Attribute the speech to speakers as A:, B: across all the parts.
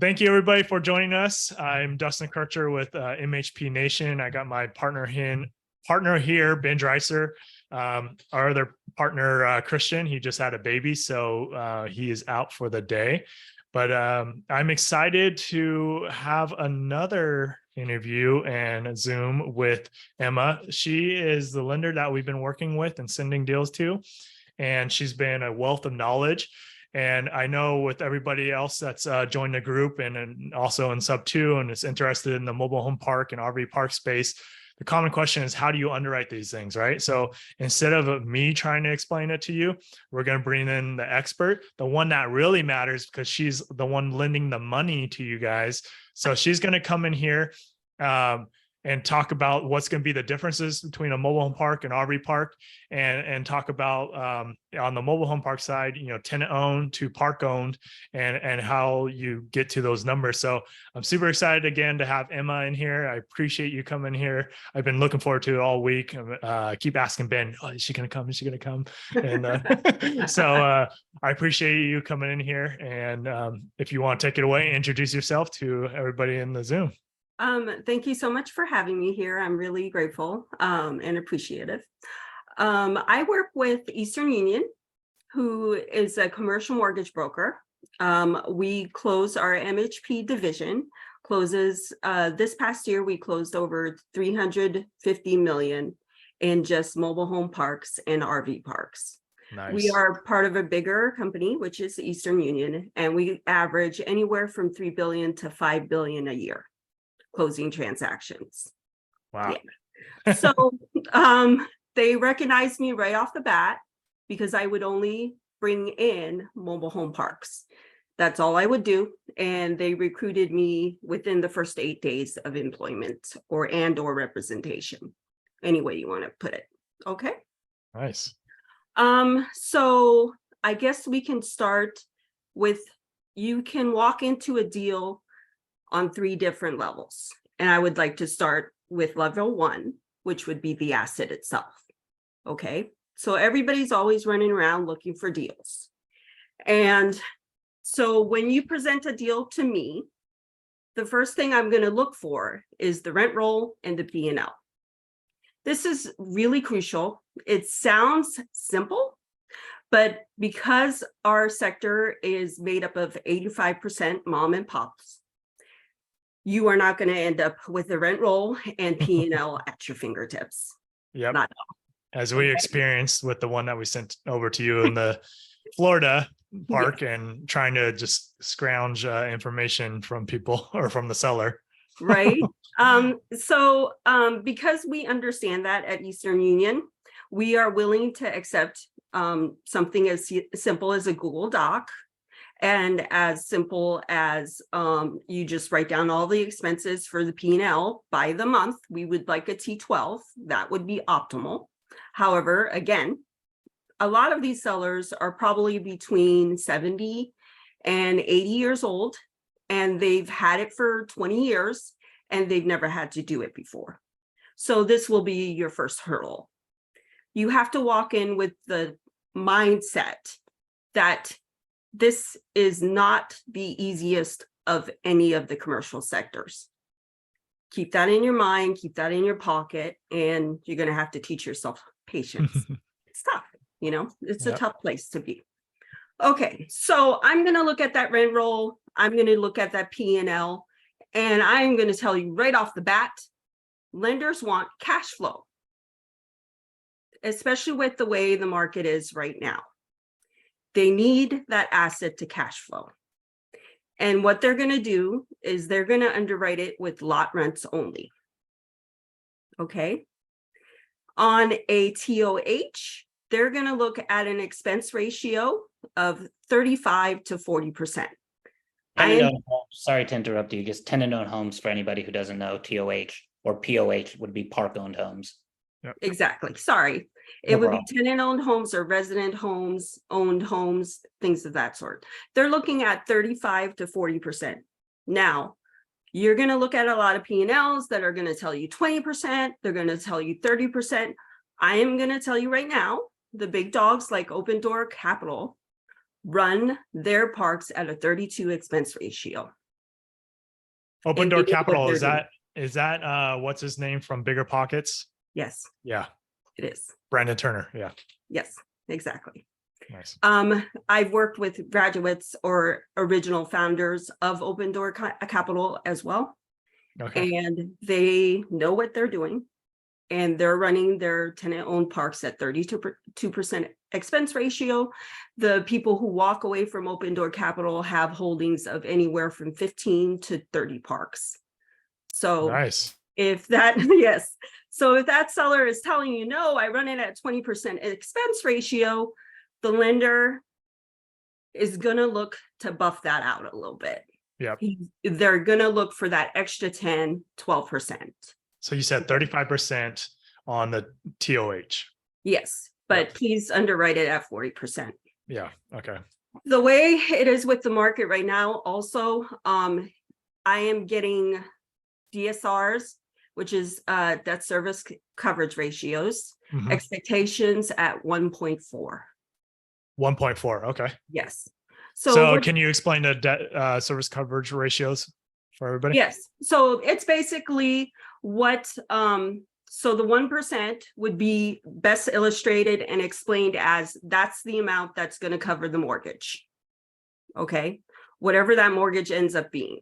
A: Thank you everybody for joining us. I'm Dustin Kircher with MHP Nation. I got my partner here, Ben Dreiser. Our other partner, Christian, he just had a baby, so he is out for the day. But I'm excited to have another interview and Zoom with Emma. She is the lender that we've been working with and sending deals to, and she's been a wealth of knowledge. And I know with everybody else that's joined the group and also in sub 2 and is interested in the mobile home park and RV park space, the common question is, how do you underwrite these things, right? So instead of me trying to explain it to you, we're going to bring in the expert, the one that really matters, because she's the one lending the money to you guys. So she's going to come in here and talk about what's going to be the differences between a mobile home park and RV park, and talk about on the mobile home park side, tenant owned to park owned, and how you get to those numbers. So I'm super excited again to have Emma in here. I appreciate you coming here. I've been looking forward to it all week. I keep asking Ben, oh, is she going to come? Is she going to come? And so I appreciate you coming in here. And if you want to take it away, introduce yourself to everybody in the Zoom.
B: Thank you so much for having me here. I'm really grateful and appreciative. I work with Eastern Union, who is a commercial mortgage broker. We close our MHP division, closes this past year, we closed over $350 million in just mobile home parks and RV parks. Nice. We are part of a bigger company, which is Eastern Union, and we average anywhere from $3 billion to $5 billion a year closing transactions.
A: Wow.
B: Yeah. So they recognized me right off the bat because I would only bring in mobile home parks. That's all I would do. And they recruited me within the first 8 days of employment or representation, any way you want to put it. Okay.
A: Nice.
B: So I guess we can start with, you can walk into a deal on 3 different levels. And I would like to start with level 1, which would be the asset itself. Okay, so everybody's always running around looking for deals. And so when you present a deal to me, the first thing I'm going to look for is the rent roll and the P&L. This is really crucial. It sounds simple, but because our sector is made up of 85% mom and pops, you are not going to end up with the rent roll and P&L at your fingertips.
A: Yep.
B: Not at all.
A: As we experienced with the one that we sent over to you in the Florida park, yeah, and trying to just scrounge information from people or from the seller.
B: Right. So because we understand that at Eastern Union, we are willing to accept something as simple as a Google Doc, and as simple as you just write down all the expenses for the P&L by the month. We would like a T12. That would be optimal. However, again, a lot of these sellers are probably between 70 and 80 years old, and they've had it for 20 years, and they've never had to do it before. So this will be your first hurdle. You have to walk in with the mindset that this is not the easiest of any of the commercial sectors. Keep that in your mind, keep that in your pocket, and you're going to have to teach yourself patience. It's tough, it's a tough place to be. Okay, so I'm going to look at that rent roll. I'm going to look at that P&L, and I'm going to tell you right off the bat, lenders want cash flow, especially with the way the market is right now. They need that asset to cash flow. And what they're going to do is they're going to underwrite it with lot rents only. Okay. On a TOH, they're going to look at an expense ratio of 35 to 40%.
C: Sorry to interrupt you. Just tenant-owned homes for anybody who doesn't know. TOH or POH would be park-owned homes.
A: Yep.
B: Exactly. Sorry. It would be tenant-owned homes or resident homes, owned homes, things of that sort. They're looking at 35 to 40%. Now, you're going to look at a lot of P&Ls that are going to tell you 20%. They're going to tell you 30%. I am going to tell you right now, the big dogs like Open Door Capital run their parks at a 32 expense ratio.
A: Open
B: and
A: Door
B: they know what
A: Capital,
B: they're
A: is
B: doing.
A: that what's his name from Bigger Pockets?
B: Yes,
A: Yeah,
B: it is.
A: Brandon Turner. Yeah,
B: Yes, exactly.
A: nice.
B: I've worked with graduates or original founders of Open Door Capital as well.
A: Okay,
B: And they know what they're doing. And they're running their tenant-owned parks at 32% expense ratio. The people who walk away from Open Door Capital have holdings of anywhere from 15 to 30 parks. So
A: nice.
B: if that, yes. So if that seller is telling you, no, I run it at 20% expense ratio, the lender is gonna look to buff that out a little bit.
A: Yep.
B: They're gonna look for that extra 10, 12%.
A: So you said 35% on the TOH.
B: Yes, but
A: Yep.
B: please underwrite it at 40%.
A: Yeah. Okay.
B: The way it is with the market right now, also, I am getting DSRs, which is debt service coverage ratios,
A: Mhm.
B: expectations at 1.4.
A: 1.4. Okay.
B: Yes.
A: So
B: what-
A: can you explain the debt service coverage ratios for everybody?
B: Yes, so it's basically what, so the 1% would be best illustrated and explained as that's the amount that's gonna cover the mortgage. Okay, whatever that mortgage ends up being.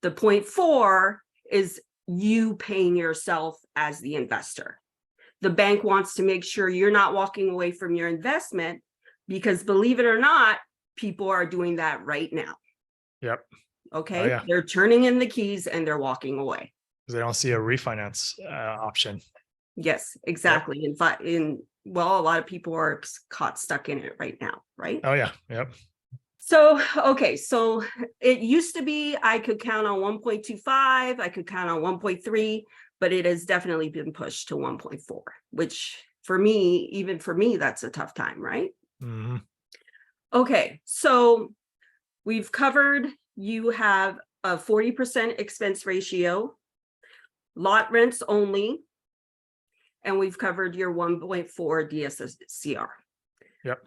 B: The 0.4 is you paying yourself as the investor. The bank wants to make sure you're not walking away from your investment because believe it or not, people are doing that right now.
A: Yep.
B: Okay,
A: Oh, yeah.
B: they're turning in the keys and they're walking away.
A: Because they don't see a refinance option.
B: Yes, exactly. In fact, well, a lot of people are caught stuck in it right now, right?
A: Oh yeah. Yep.
B: So, okay, so it used to be I could count on 1.25, I could count on 1.3, but it has definitely been pushed to 1.4, which for me, even for me, that's a tough time, right?
A: Mm-hmm.
B: Okay, so we've covered, you have a 40% expense ratio, lot rents only, and we've covered your 1.4 DSCR.
A: Yep.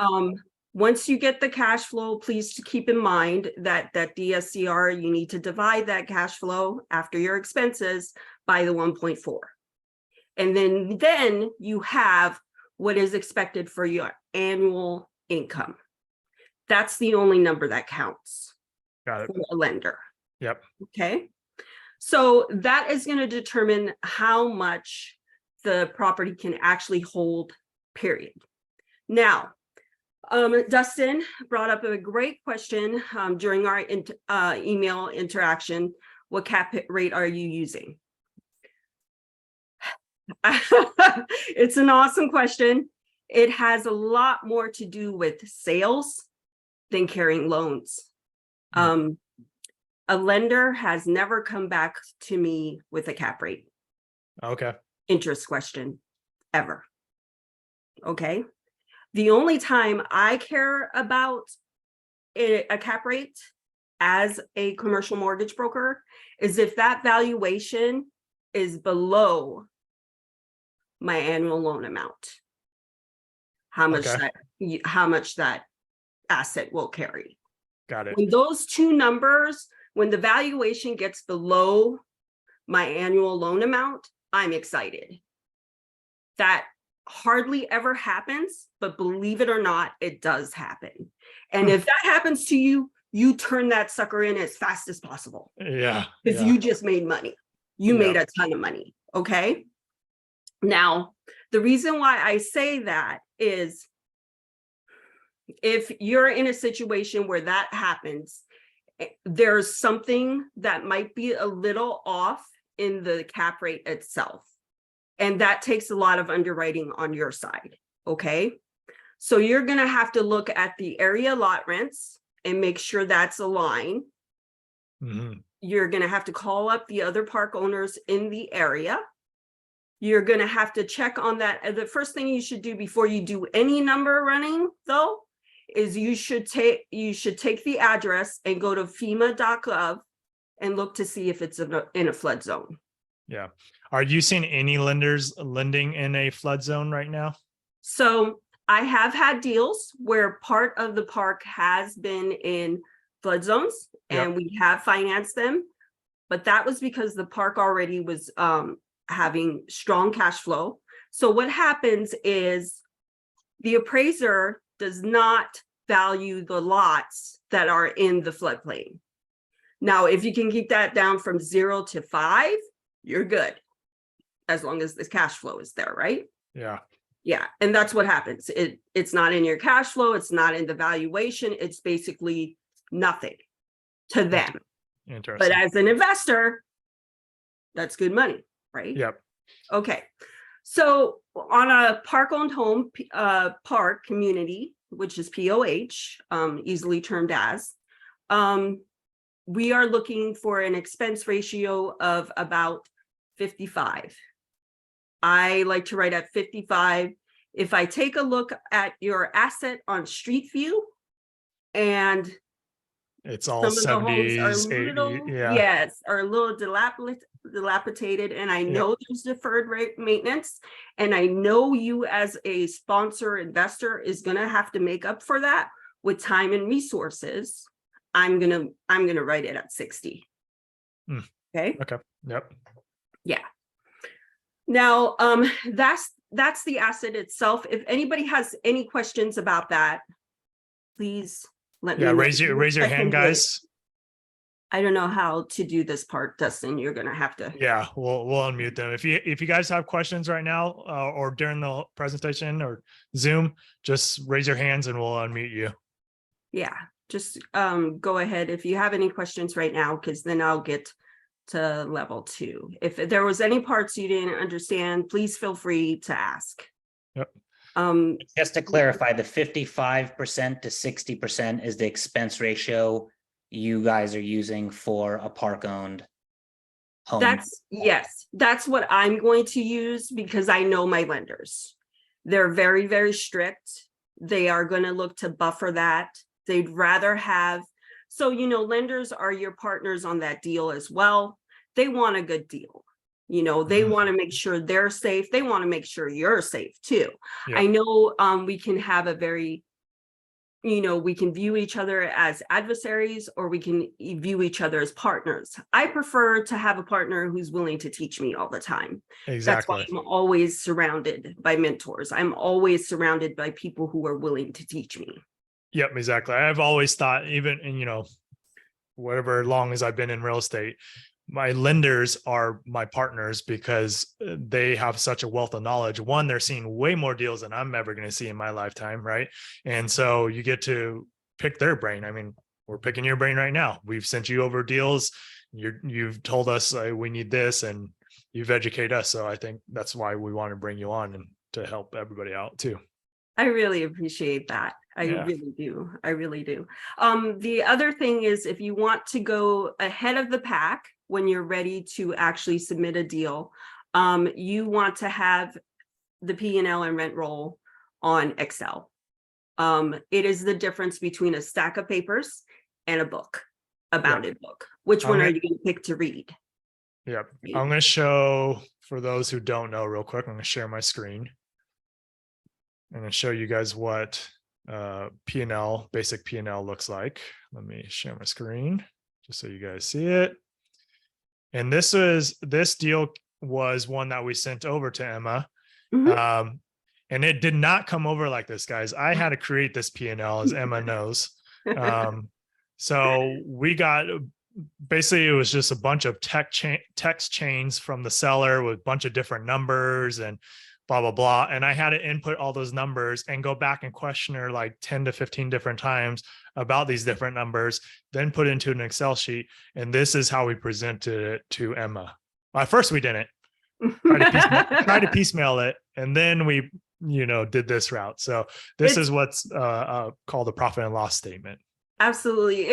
B: Once you get the cash flow, please keep in mind that DSCR, you need to divide that cash flow after your expenses by the 1.4. And then you have what is expected for your annual income. That's the only number that counts.
A: Got it.
B: For a lender.
A: Yep.
B: Okay. So that is going to determine how much the property can actually hold, period. Now, Dustin brought up a great question during our email interaction. What cap rate are you using? It's an awesome question. It has a lot more to do with sales than carrying loans. A lender has never come back to me with a cap rate.
A: Okay.
B: Interest question ever. Okay. The only time I care about a cap rate as a commercial mortgage broker is if that valuation is below my annual loan amount. How much that asset will carry.
A: Got it.
B: When those two numbers, when the valuation gets below my annual loan amount, I'm excited. That hardly ever happens, but believe it or not, it does happen. And if that happens to you, you turn that sucker in as fast as possible.
A: Yeah.
B: Because you just made money. You made a ton of money. Okay. Now, the reason why I say that is if you're in a situation where that happens, there's something that might be a little off in the cap rate itself. And that takes a lot of underwriting on your side. Okay. So you're going to have to look at the area lot rents and make sure that's aligned.
A: Mm-hmm.
B: You're going to have to call up the other park owners in the area. You're going to have to check on that. The first thing you should do before you do any number running, though, is you should take the address and go to FEMA.gov and look to see if it's in a flood zone.
A: Yeah. Are you seeing any lenders lending in a flood zone right now?
B: So I have had deals where part of the park has been in flood zones and we have financed them, but that was because the park already was having strong cash flow. So what happens is the appraiser does not value the lots that are in the floodplain. Now, if you can keep that down from 0 to 5, you're good, as long as the cash flow is there, right?
A: Yeah.
B: Yeah, and that's what happens. It's not in your cash flow, it's not in the valuation, it's basically nothing to them.
A: Interesting.
B: But as an investor, that's good money, right?
A: Yep.
B: Okay. So on a park-owned home park community, which is POH, easily termed as, we are looking for an expense ratio of about 55. I like to write at 55. If I take a look at your asset on Street View, and
A: it's all
B: some of the homes are
A: 70s, 80s.
B: little,
A: Yeah.
B: yes, are a little dilapidated, and I know there's deferred rate maintenance, and I know you as a sponsor investor is going to have to make up for that with time and resources. I'm gonna write it at 60. Okay.
A: Okay. Yep.
B: Yeah. Now, that's the asset itself. If anybody has any questions about that, please let me know.
A: Raise your hand, guys.
B: I don't know how to do this part, Dustin. You're gonna have to.
A: Yeah, we'll unmute them. If you guys have questions right now, or during the presentation or Zoom, just raise your hands and we'll unmute you.
B: Yeah, just go ahead if you have any questions right now, because then I'll get to level 2. If there was any parts you didn't understand, please feel free to ask.
A: Yep.
C: Just to clarify, the 55% to 60% is the expense ratio you guys are using for a park-owned home.
B: Yes, that's what I'm going to use, because I know my lenders. They're very, very strict. They are going to look to buffer that. They'd rather have, so, lenders are your partners on that deal as well. They want a good deal. They want to make sure they're safe. They want to make sure you're safe too.
A: Yeah.
B: I know we can have a very, we can view each other as adversaries, or we can view each other as partners. I prefer to have a partner who's willing to teach me all the time.
A: Exactly.
B: That's why I'm always surrounded by mentors. I'm always surrounded by people who are willing to teach me.
A: Yep, exactly. I've always thought, even in, whatever long as I've been in real estate, my lenders are my partners because they have such a wealth of knowledge. One, they're seeing way more deals than I'm ever going to see in my lifetime, right? And so you get to pick their brain. I mean, we're picking your brain right now. We've sent you over deals. You've told us we need this, and you've educated us. So I think that's why we want to bring you on and to help everybody out too.
B: I really appreciate that. I really do. I really do. The other thing is, if you want to go ahead of the pack when you're ready to actually submit a deal, you want to have the P&L and rent roll on Excel. It is the difference between a stack of papers and a book, a bounded book. Which one are you going to pick to read?
A: Yep. I'm going to show, for those who don't know, real quick, I'm going to share my screen. I'm going to show you guys what P&L, basic P&L looks like. Let me share my screen just so you guys see it. And this deal was one that we sent over to Emma. And it did not come over like this, guys. I had to create this P&L, as Emma knows. So we got, basically it was just a bunch of text chains from the seller with a bunch of different numbers and blah, blah, blah. And I had to input all those numbers and go back and question her like 10 to 15 different times about these different numbers, then put into an Excel sheet. And this is how we presented it to Emma. At first we didn't. Try to piecemeal it. And then we, did this route. So this is what's called a profit and loss statement.
B: Absolutely.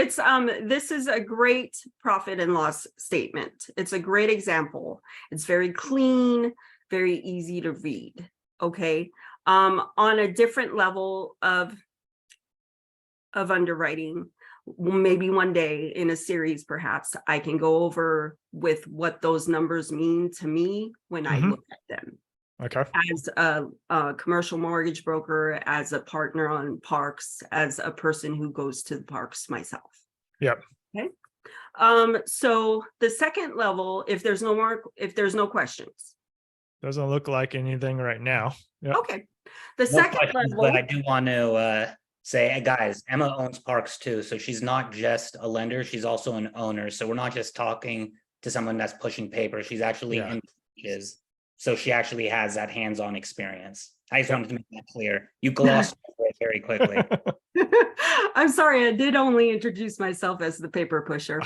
B: This is a great profit and loss statement. It's a great example. It's very clean, very easy to read. Okay. On a different level of underwriting, maybe one day in a series, perhaps I can go over with what those numbers mean to me when I look at them.
A: Okay.
B: As a commercial mortgage broker, as a partner on parks, as a person who goes to the parks myself.
A: Yep.
B: Okay. So the second level, if there's no questions.
A: Doesn't look like anything right now. Yep.
B: Okay. The
C: No
B: second
C: questions,
B: level,
C: but I do want to say, guys, Emma owns parks too, so she's not just a lender, she's also an owner. So we're not just talking to someone that's pushing paper. She's actually
A: Yeah.
C: in is. So she actually has that hands-on experience. I just wanted to make that clear. You glossed over it very quickly.
B: I'm sorry, I did only introduce myself as the paper pusher.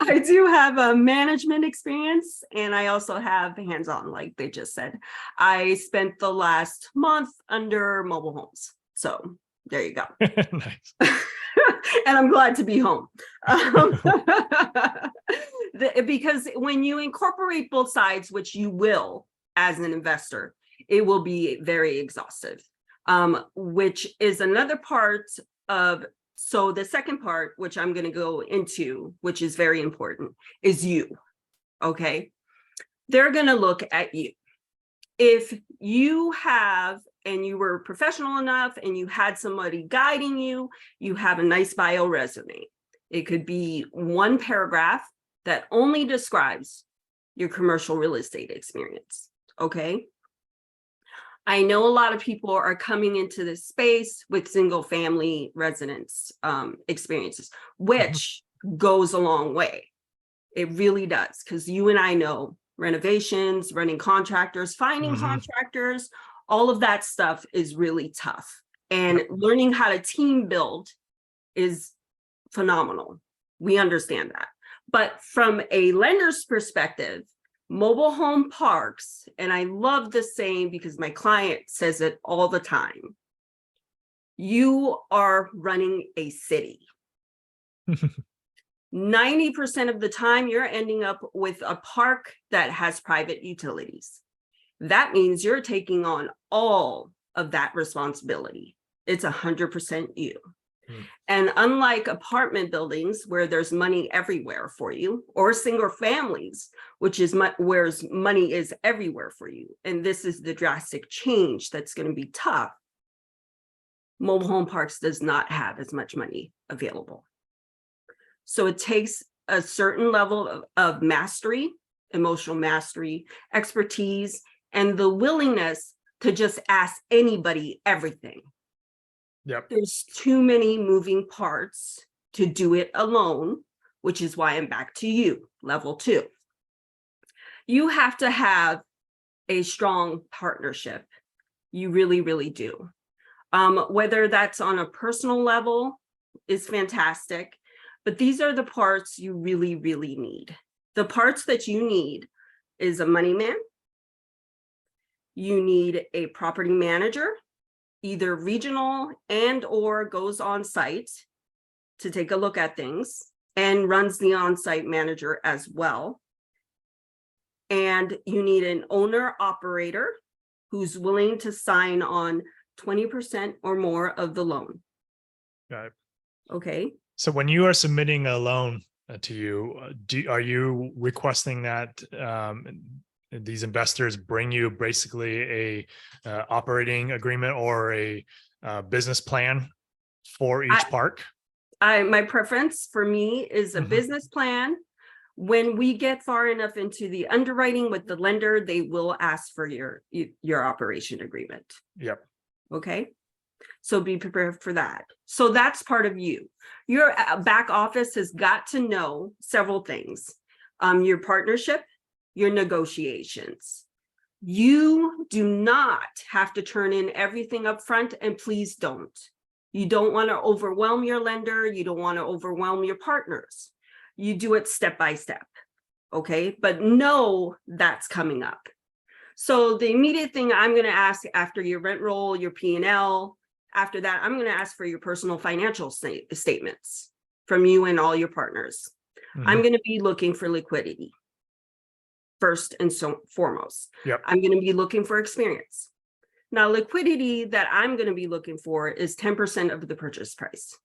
B: I do have a management experience and I also have hands-on, like they just said. I spent the last month under mobile homes. So there you go.
A: Nice.
B: And I'm glad to be home. Because when you incorporate both sides, which you will as an investor, it will be very exhaustive, which is another part of, so the second part, which I'm going to go into, which is very important, is you, okay? They're going to look at you. If you have, and you were professional enough and you had somebody guiding you, you have a nice bio resume. It could be one paragraph that only describes your commercial real estate experience, okay? I know a lot of people are coming into this space with single family residence experiences, which goes a long way. It really does, because you and I know renovations, running contractors, finding contractors, all of that stuff is really tough. And learning how to team build is phenomenal. We understand that. But from a lender's perspective, mobile home parks, and I love this saying because my client says it all the time, you are running a city. 90% of the time, you're ending up with a park that has private utilities. That means you're taking on all of that responsibility. It's 100% you. And unlike apartment buildings where there's money everywhere for you, or single families, which is where money is everywhere for you, and this is the drastic change that's going to be tough, mobile home parks does not have as much money available. So it takes a certain level of mastery, emotional mastery, expertise, and the willingness to just ask anybody everything.
A: Yep.
B: There's too many moving parts to do it alone, which is why I'm back to you, level 2. You have to have a strong partnership. You really, really do. Whether that's on a personal level is fantastic, but these are the parts you really, really need. The parts that you need is a money man. You need a property manager, either regional and or goes on site to take a look at things and runs the on-site manager as well. And you need an owner operator who's willing to sign on 20% or more of the loan.
A: Got it.
B: Okay.
A: So when you are submitting a loan to you, are you requesting that these investors bring you basically a operating agreement or a business plan for each park?
B: My preference for me is a business plan. When we get far enough into the underwriting with the lender, they will ask for your operation agreement.
A: Yep.
B: Okay. So be prepared for that. So that's part of you. Your back office has got to know several things. Your partnership, your negotiations. You do not have to turn in everything up front, and please don't. You don't want to overwhelm your lender. You don't want to overwhelm your partners. You do it step by step. Okay. But know that's coming up. So the immediate thing I'm going to ask after your rent roll, your P&L, after that, I'm going to ask for your personal financial statements from you and all your partners. I'm going to be looking for liquidity first and foremost.
A: Yep.
B: I'm going to be looking for experience. Now, liquidity that I'm going to be looking for is 10% of the purchase price.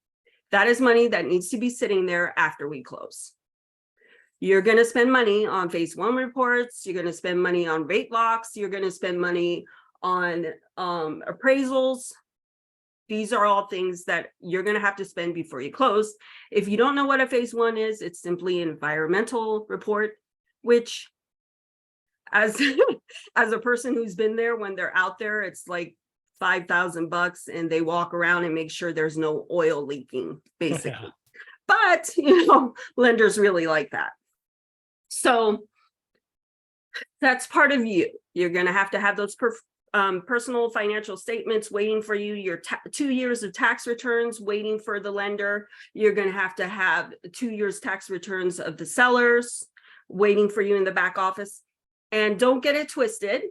B: That is money that needs to be sitting there after we close. You're going to spend money on phase 1 reports. You're going to spend money on rate locks. You're going to spend money on appraisals. These are all things that you're going to have to spend before you close. If you don't know what a phase one is, it's simply an environmental report, which as as a person who's been there, when they're out there, it's like $5,000 and they walk around and make sure there's no oil leaking, basically.
A: Yeah.
B: But lenders really like that. So that's part of you. You're going to have those personal financial statements waiting for you, your 2 years of tax returns waiting for the lender. You're going to have 2 years tax returns of the sellers waiting for you in the back office. And don't get it twisted.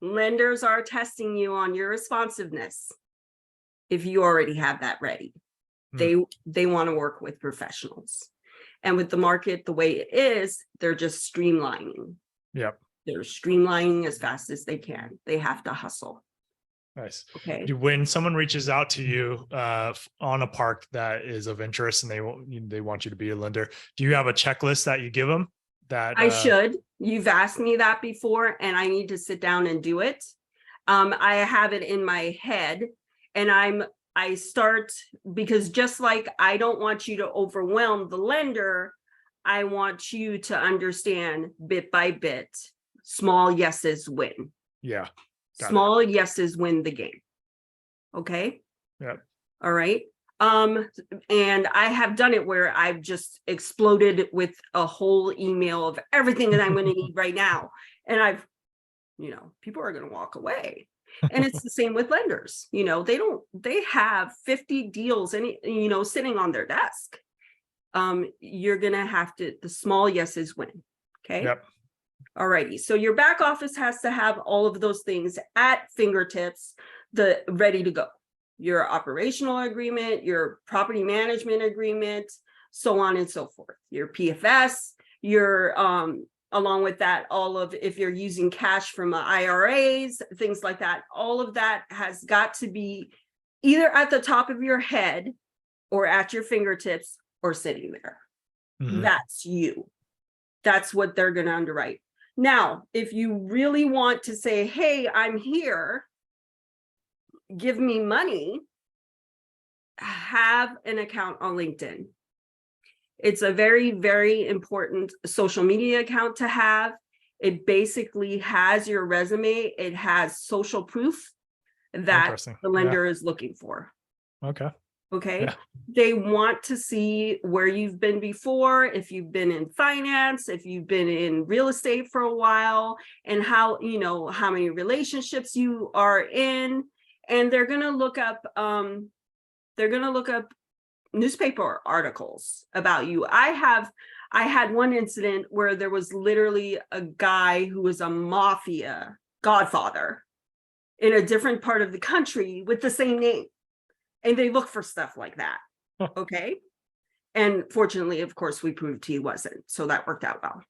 B: Lenders are testing you on your responsiveness. If you already have that ready, they want to work with professionals. And with the market the way it is, they're just streamlining.
A: Yep.
B: They're streamlining as fast as they can. They have to hustle.
A: Nice.
B: Okay.
A: When someone reaches out to you on a park that is of interest and they want you to be a lender, do you have a checklist that you give them? That
B: I should. You've asked me that before, and I need to sit down and do it. I have it in my head, and I start, because just like I don't want you to overwhelm the lender, I want you to understand bit by bit. Small yeses win.
A: Yeah.
B: Small yeses win the game. Okay.
A: Yeah.
B: All right. And I have done it where I've just exploded with a whole email of everything that I'm going to need right now. And people are going to walk away. And it's the same with lenders. They have 50 deals sitting on their desk. You're going to have to, the small yeses win. Okay.
A: Yep.
B: All righty. So your back office has to have all of those things at fingertips, ready to go. Your operational agreement, your property management agreement, so on and so forth. Your PFS, along with that, if you're using cash from IRAs, things like that, all of that has got to be either at the top of your head or at your fingertips or sitting there.
A: Mm-hmm.
B: That's you. That's what they're going to underwrite. Now, if you really want to say, hey, I'm here, give me money, have an account on LinkedIn. It's a very, very important social media account to have. It basically has your resume. It has social proof that the lender is looking for.
A: Okay.
B: Okay.
A: Yeah.
B: They want to see where you've been before, if you've been in finance, if you've been in real estate for a while, and how many relationships you are in. And they're going to look up newspaper articles about you. I had one incident where there was literally a guy who was a mafia godfather in a different part of the country with the same name. And they look for stuff like that. Okay. And fortunately, of course, we proved he wasn't. So that worked out well.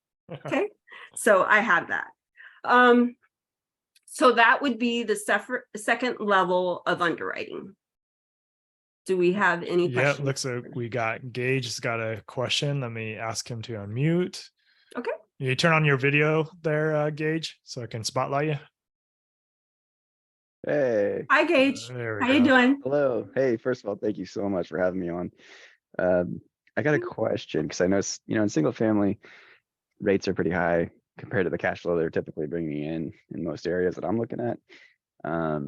B: Okay. So I had that. So that would be the second level of underwriting. Do we have any questions?
A: Yeah, looks like we got Gage has got a question. Let me ask him to unmute.
B: Okay.
A: You turn on your video there, Gage, so I can spotlight you.
D: Hey.
B: Hi, Gage.
A: There we
B: How you
A: go.
B: doing?
D: Hello. Hey, first of all, thank you so much for having me on. I got a question because I know, in single family, rates are pretty high compared to the cash flow they're typically bringing in most areas that I'm looking at. Are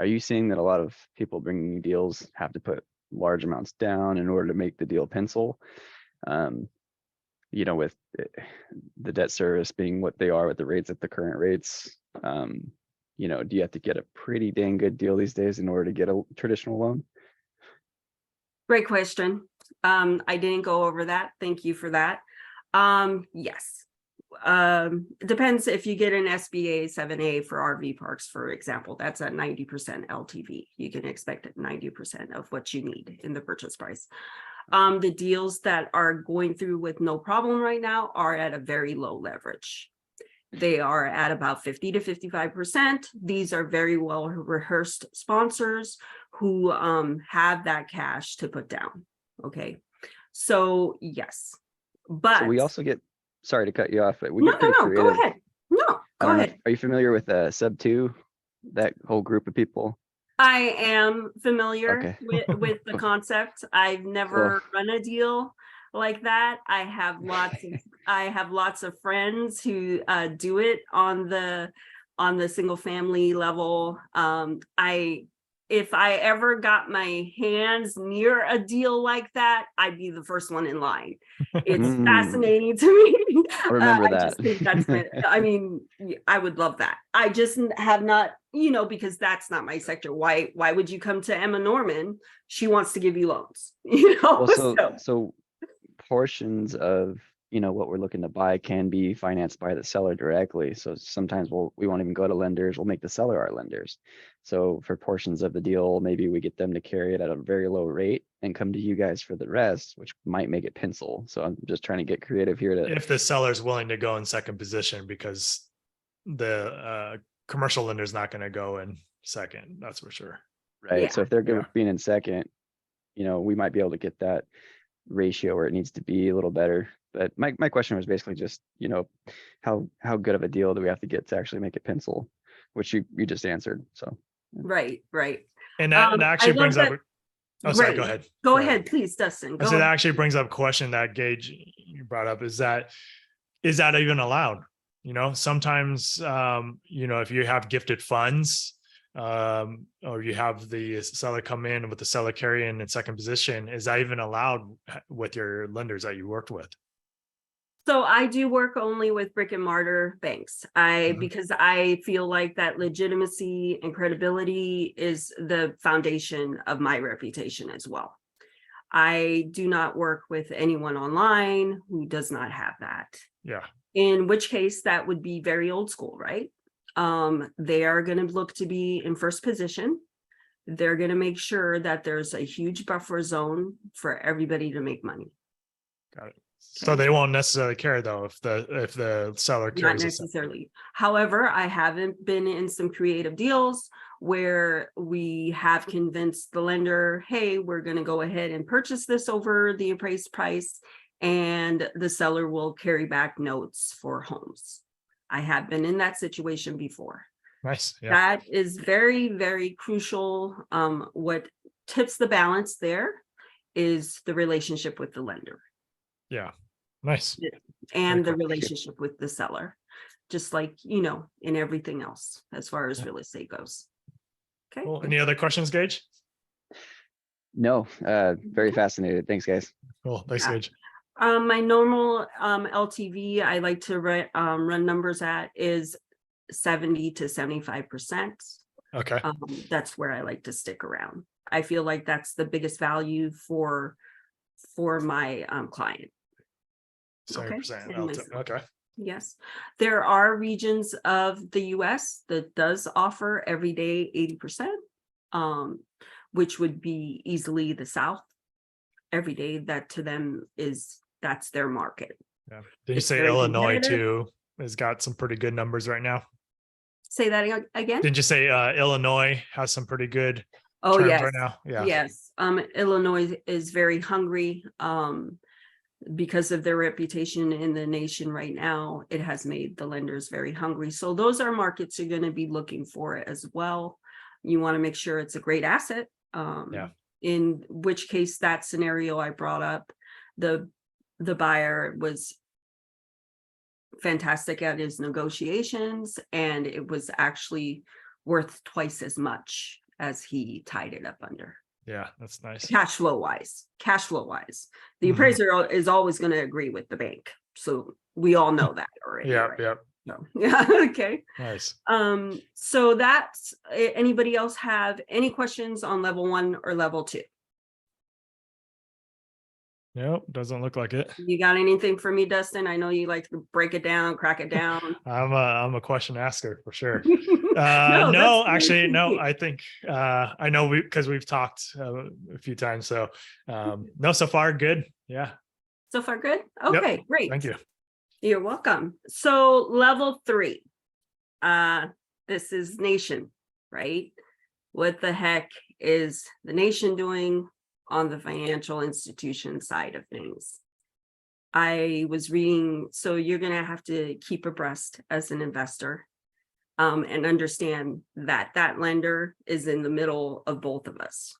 D: you seeing that a lot of people bringing you deals have to put large amounts down in order to make the deal pencil? With the debt service being what they are with the rates at the current rates, do you have to get a pretty dang good deal these days in order to get a traditional loan?
B: Great question. I didn't go over that. Thank you for that. Yes. It depends if you get an SBA 7A for RV parks, for example, that's at 90% LTV. You can expect 90% of what you need in the purchase price. The deals that are going through with no problem right now are at a very low leverage. They are at about 50 to 55%. These are very well rehearsed sponsors who have that cash to put down. Okay. So yes, but
D: So we also get, sorry to cut you off, but we
B: no,
D: get pretty creative.
B: go ahead. No, go ahead.
D: Are you familiar with Sub 2, that whole group of people?
B: I am familiar
D: Okay.
B: with the concept. I've never run a deal like that. I have lots of friends who do it on the single family level. If I ever got my hands near a deal like that, I'd be the first one in line. It's
D: Mm,
B: fascinating to me.
D: I'll remember
B: I
D: that.
B: just think that's I mean, I would love that. I just have not, because that's not my sector. Why would you come to Emma Norman? She wants to give you loans,
D: Well,
B: so.
D: so portions of, what we're looking to buy can be financed by the seller directly. So sometimes we won't even go to lenders. We'll make the seller our lenders. So for portions of the deal, maybe we get them to carry it at a very low rate and come to you guys for the rest, which might make it pencil. So I'm just trying to get creative here to,
A: If the seller's willing to go in second position, because the commercial lender's not going to go in second, that's for sure.
D: right?
B: Yeah.
D: So if they're good
A: Yeah.
D: with being in second, we might be able to get that ratio where it needs to be a little better. But my question was basically just, how good of a deal do we have to get to actually make it pencil, which you just answered. So
B: Right.
A: And that
B: I
A: actually
B: love
A: brings up.
B: that-
A: Oh, sorry. Go
B: Great.
A: ahead.
B: Go ahead, please, Dustin.
A: So that actually brings up a question that Gage you brought up, is that even allowed? Sometimes, if you have gifted funds, or you have the seller come in with the seller carry in second position, is that even allowed with your lenders that you worked with?
B: So I do work only with brick and mortar banks. Because I feel like that legitimacy and credibility is the foundation of my reputation as well. I do not work with anyone online who does not have that.
A: Yeah.
B: In which case that would be very old school, right? They are going to look to be in first position. They're going to make sure that there's a huge buffer zone for everybody to make money.
A: Got it. So they won't necessarily care though if the seller
B: Not
A: carries
B: necessarily. However, I haven't been in some creative deals where we have convinced the lender, hey, we're going to go ahead and purchase this over the appraised price, and the seller will carry back notes for homes. I have been in that situation before.
A: Nice. Yeah.
B: That is very, very crucial. What tips the balance there is the relationship with the lender.
A: Yeah. Nice.
B: And the
A: Very cool.
B: relationship with the seller, just like, in everything else as far as real estate goes. Okay.
A: Cool. Any other questions, Gage?
D: no, very fascinated. Thanks, guys.
A: Cool. Thanks,
B: Yeah.
A: Gage.
B: My normal LTV I like to run numbers at is 70 to 75%.
A: Okay.
B: That's where I like to stick around. I feel like that's the biggest value for my client.
A: 70%. Okay.
B: Yes, there are regions of the US that does offer everyday 80%, which would be easily the South. Every day, that to them that's their market.
A: Yeah. Did you
B: It's
A: say
B: very
A: Illinois
B: competitive.
A: too has got some pretty good numbers right now?
B: Say that again.
A: Didn't you say Illinois has some pretty good
B: Oh
A: terms
B: yes,
A: right now? Yeah.
B: yes. Illinois is very hungry. Because of their reputation in the nation right now, it has made the lenders very hungry. So those are markets you're going to be looking for as well. You want to make sure it's a great asset. In which case, that scenario I brought up, the buyer was fantastic at his negotiations, and it was actually worth twice as much as he tied it up under.
A: Yeah, that's nice.
B: Cash flow wise, the
A: Mhm.
B: appraiser is always going to agree with the bank. So we all know that already.
A: Yeah.
B: right?
A: Yeah.
B: No. Yeah. Okay.
A: Nice.
B: So that's anybody else have any questions on level 1 or level 2?
A: Nope, doesn't look like it.
B: You got anything for me, Dustin? I know you like to break it down, crack it down.
A: I'm a question asker for sure.
B: No,
A: No,
B: that's
A: actually,
B: great.
A: no, I think I know because we've talked a few times. So no, so far good. Yeah.
B: So far, good. Okay, great.
A: Thank you.
B: You're welcome. So level 3, this is nation, right? What the heck is the nation doing on the financial institution side of things? I was reading, so you're going to have to keep abreast as an investor. and understand that that lender is in the middle of both of us.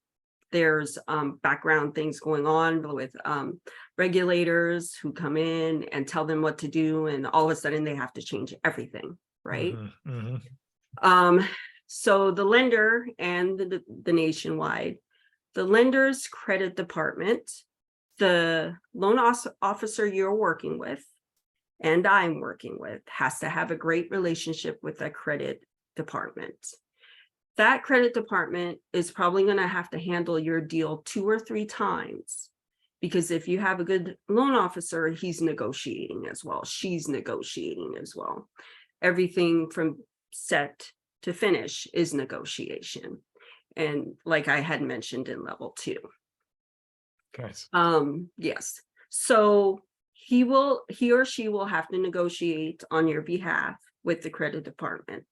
B: There's background things going on with regulators who come in and tell them what to do, and all of a sudden they have to change everything, right? So the lender and the Nationwide, the lender's credit department, the loan officer you're working with and I'm working with has to have a great relationship with the credit department. That credit department is probably going to have to handle your deal 2 or 3 times, because if you have a good loan officer, he's negotiating as well. She's negotiating as well. Everything from set to finish is negotiation. And like I had mentioned in level 2.
A: Okay.
B: Yes. So he or she will have to negotiate on your behalf with the credit department.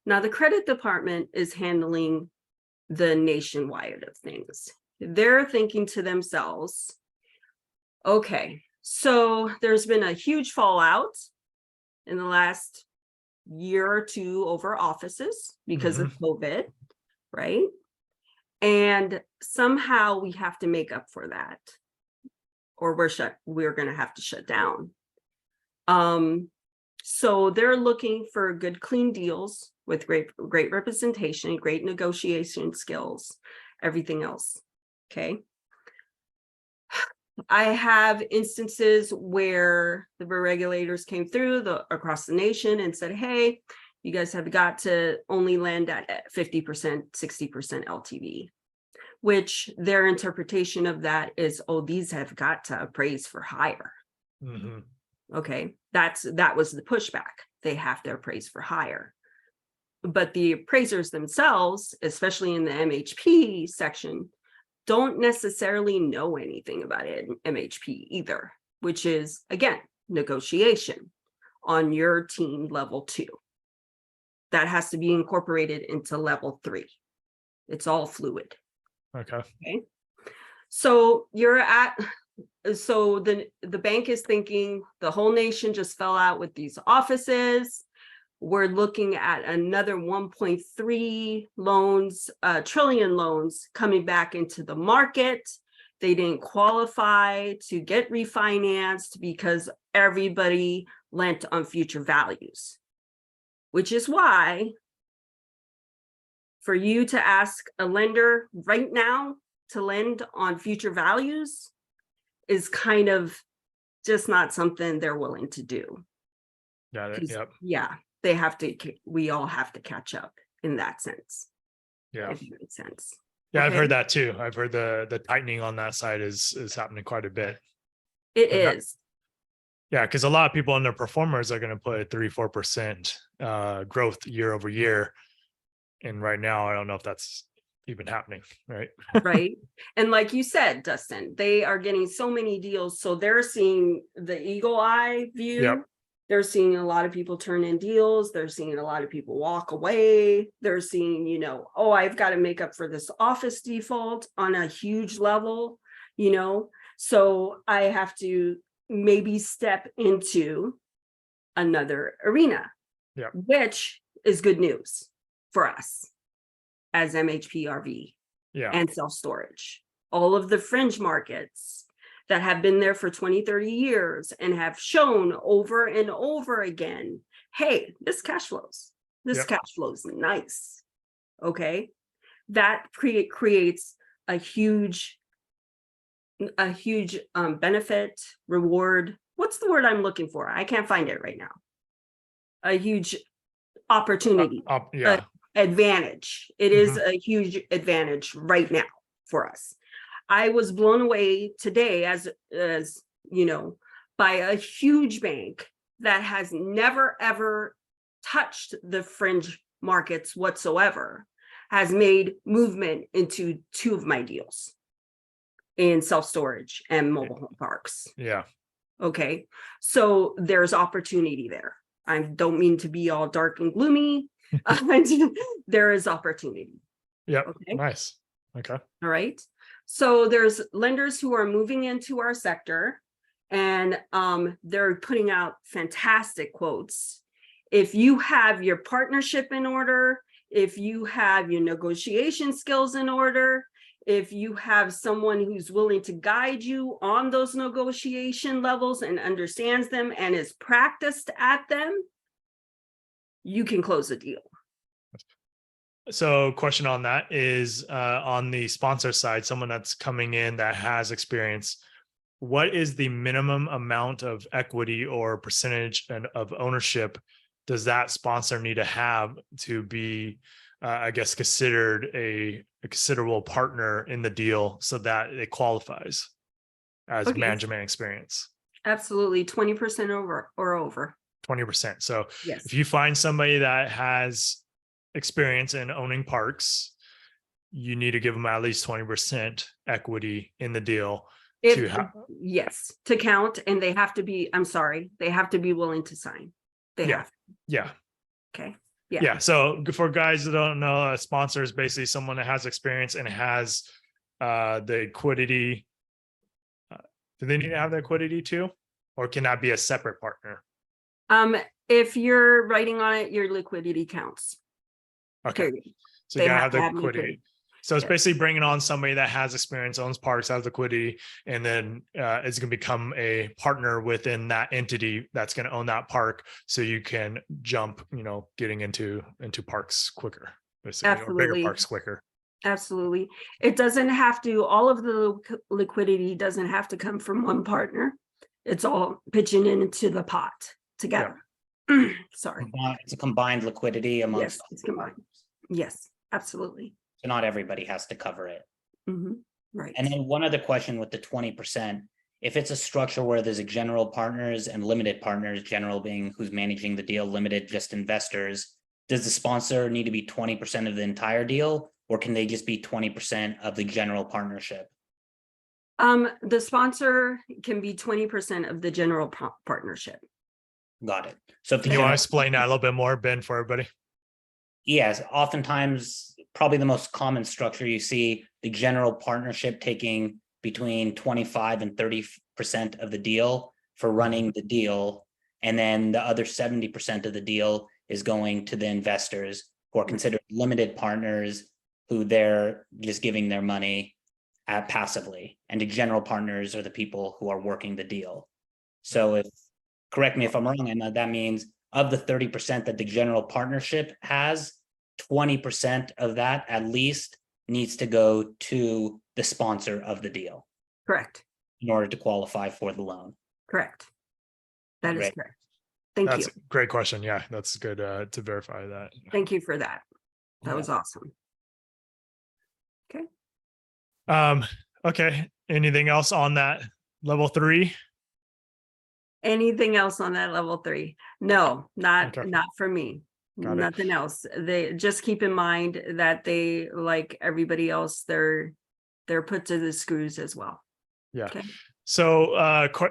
B: Now, the credit department is handling the Nationwide of things. They're thinking to themselves, okay, so there's been a huge fallout in the last year or 2 over offices because of COVID, right? And somehow we have to make up for that, or we're going to have to shut down. So they're looking for good, clean deals with great representation, great negotiation skills, everything else. Okay. I have instances where the regulators came through across the nation and said, hey, you guys have got to only lend at 50%, 60% LTV, which their interpretation of that is, oh, these have got to appraise for higher. Okay, that was the pushback. They have to appraise for higher. But the appraisers themselves, especially in the MHP section, don't necessarily know anything about it, MHP either, which is, again, negotiation on your team level 2. That has to be incorporated into level 3. It's all fluid.
A: Okay.
B: So so the bank is thinking the whole nation just fell out with these offices. We're looking at another 1.3 trillion loans coming back into the market. They didn't qualify to get refinanced because everybody lent on future values, which is why for you to ask a lender right now to lend on future values is kind of just not something they're willing to do.
A: Got it. Yep.
B: Yeah, we all have to catch up in that sense.
A: Yeah.
B: If it makes sense.
A: Yeah,
B: Okay?
A: I've heard that too. I've heard the tightening on that side is happening quite a bit.
B: It
A: But
B: is.
A: Yeah, because a lot of people underperformers are going to put 3-4% growth year over year. And right now, I don't know if that's even happening, right?
B: Right. And like you said, Dustin, they are getting so many deals. So they're seeing the eagle eye view.
A: Yep.
B: They're seeing a lot of people turn in deals. They're seeing a lot of people walk away. They're seeing, oh, I've got to make up for this office default on a huge level, so I have to maybe step into another arena,
A: Yep.
B: which is good news for us as MHPRV and self-storage. All of the fringe markets that have been there for 20, 30 years and have shown over and over again, hey, this cash flows. This cash flows nice. Okay. That creates a huge benefit, reward. What's the word I'm looking for? I can't find it right now. A huge opportunity. Advantage. It is a huge advantage right now for us. I was blown away today as by a huge bank that has never ever touched the fringe markets whatsoever, has made movement into 2 of my deals in self-storage and mobile home parks.
A: Yeah.
B: Okay. So there's opportunity there. I don't mean to be all dark and gloomy. There is opportunity.
A: Yep.
B: Okay.
A: Nice. Okay.
B: All right. So there's lenders who are moving into our sector, and they're putting out fantastic quotes. If you have your partnership in order, if you have your negotiation skills in order, if you have someone who's willing to guide you on those negotiation levels and understands them and is practiced at them, you can close a deal.
A: So question on that is on the sponsor side, someone that's coming in that has experience, what is the minimum amount of equity or percentage of ownership does that sponsor need to have to be, I guess, considered a considerable partner in the deal so that it qualifies as
B: Okay.
A: management experience?
B: Absolutely, 20% over or over.
A: 20%. So
B: Yes.
A: if you find somebody that has experience in owning parks, you need to give them at least 20% equity in the deal.
B: Yes, to count, and they have to be, I'm sorry, they have to be willing to sign. They
A: Yeah.
B: have,
A: Yeah.
B: okay.
A: Yeah. So for guys that don't know, a sponsor is basically someone that has experience and has the liquidity. Do they need to have the liquidity too? Or can that be a separate partner?
B: If you're writing on it, your liquidity counts.
A: Okay.
B: Period.
A: So you
B: They
A: gotta
B: have
A: have
B: to
A: the
B: have
A: liquidity.
B: liquidity.
A: So it's
B: Yes.
A: basically bringing on somebody that has experience, owns parks, has liquidity, and then is going to become a partner within that entity that's going to own that park. So you can jump, getting into parks quicker, basically, or bigger
B: Absolutely.
A: parks quicker.
B: Absolutely. It doesn't have to, all of the liquidity doesn't have to come from one partner. It's all pitching into the pot together. Sorry.
C: It's a combined liquidity amongst.
B: Yes, it's combined. Yes, absolutely.
C: So not everybody has to cover it.
B: Mhm. Right.
C: And then one other question with the 20%, if it's a structure where there's a general partners and limited partners, general being who's managing the deal, limited just investors, does the sponsor need to be 20% of the entire deal, or can they just be 20% of the general partnership?
B: The sponsor can be 20% of the general partnership.
C: Got it. So if the
A: You want
C: general,
A: to explain that a little bit more, Ben, for everybody?
C: yes, oftentimes probably the most common structure you see the general partnership taking between 25 and 30% of the deal for running the deal. And then the other 70% of the deal is going to the investors who are considered limited partners, who they're just giving their money passively. And the general partners are the people who are working the deal. So if, correct me if I'm wrong, Emma, that means of the 30% that the general partnership has, 20% of that at least needs to go to the sponsor of the deal
B: Correct.
C: in order to qualify for the loan.
B: Correct. That is
C: Great.
B: correct. Thank
A: That's
B: you.
A: a great question. Yeah, that's good to verify that.
B: Thank you for that. That
C: Yeah.
B: was awesome.
A: Okay. Anything else on that level 3?
B: Anything else on that level 3? No, not
A: Okay.
B: for me.
A: Got it.
B: Nothing else. They just keep in mind that they, like everybody else, they're put to the screws as well.
A: Yeah.
B: Okay.
A: So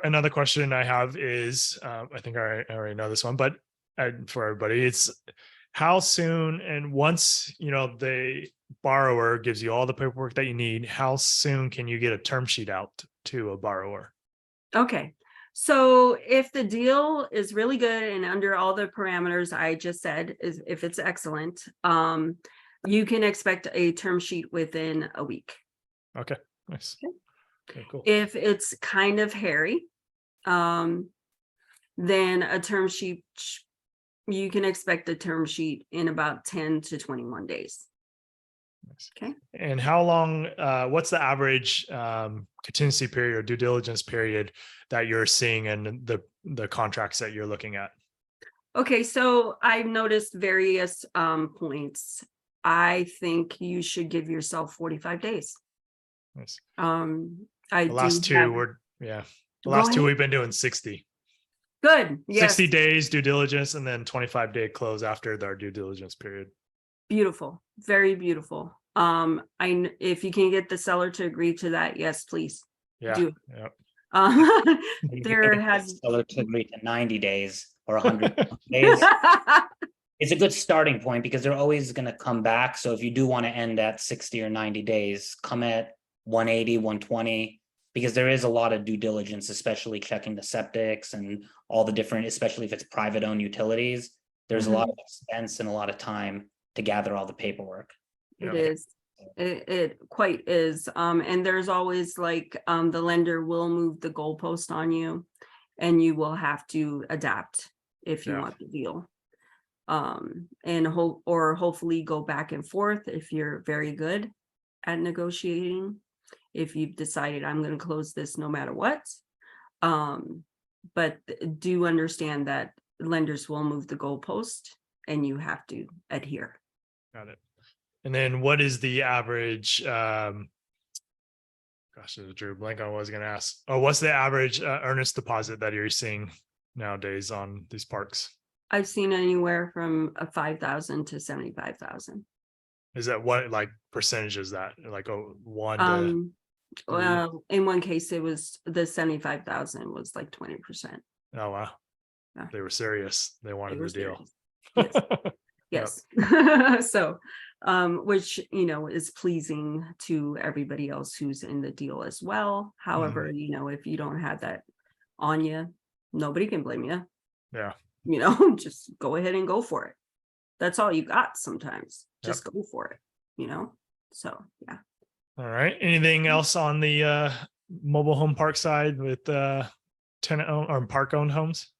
A: another question I have is, I think I already know this one, but for everybody, it's how soon, and once, the borrower gives you all the paperwork that you need, how soon can you get a term sheet out to a borrower?
B: Okay. So if the deal is really good and under all the parameters I just said, is if it's excellent, you can expect a term sheet within a week.
A: Okay, nice. Okay, cool.
B: If it's kind of hairy, then a term sheet, you can expect a term sheet in about 10 to 21 days.
A: Nice.
B: Okay.
A: And how long, what's the average contingency period or due diligence period that you're seeing in the contracts that you're looking at?
B: Okay, so I've noticed various points. I think you should give yourself 45 days.
A: Nice.
B: The
A: last two we've been doing 60.
B: Good. Yes.
A: 60 days due diligence and then 25-day close after their due diligence period.
B: Beautiful. Very beautiful. If you can get the seller to agree to that, yes, please.
A: Yeah.
B: Do.
A: Yep.
B: There has
C: seller to agree to 90 days or 100 days. It's a good starting point because they're always going to come back. So if you do want to end at 60 or 90 days, come at 180, 120, because there is a lot of due diligence, especially checking the septics and all the different, especially if it's private owned utilities. there's a lot of expense and a lot of time to gather all the paperwork.
B: It
A: Yeah.
B: is. It quite is. And there's always like, the lender will move the goalpost on you and you will have to adapt if you
A: Yeah.
B: want the deal. And hopefully go back and forth if you're very good at negotiating. If you've decided I'm going to close this no matter what. But do understand that lenders will move the goalpost and you have to adhere.
A: Got it. And then what is the average, gosh, I drew a blank on what I was going to ask. Oh, what's the average earnest deposit that you're seeing nowadays on these parks?
B: I've seen anywhere from a 5,000 to 75,000.
A: Is that what like percentage is that? Like one to
B: Well, in one case, it was the 75,000 was like 20%.
A: oh wow.
B: Yeah.
A: They were serious. They wanted the deal.
B: Serious. Yes. So, which, is pleasing to everybody else who's in the deal as well. However, if you don't have that on you, nobody can blame you.
A: Yeah.
B: Just go ahead and go for it. That's all you got sometimes. Just go for it, So, yeah.
A: All right. Anything else on the mobile home park side with tenant owned or park owned homes?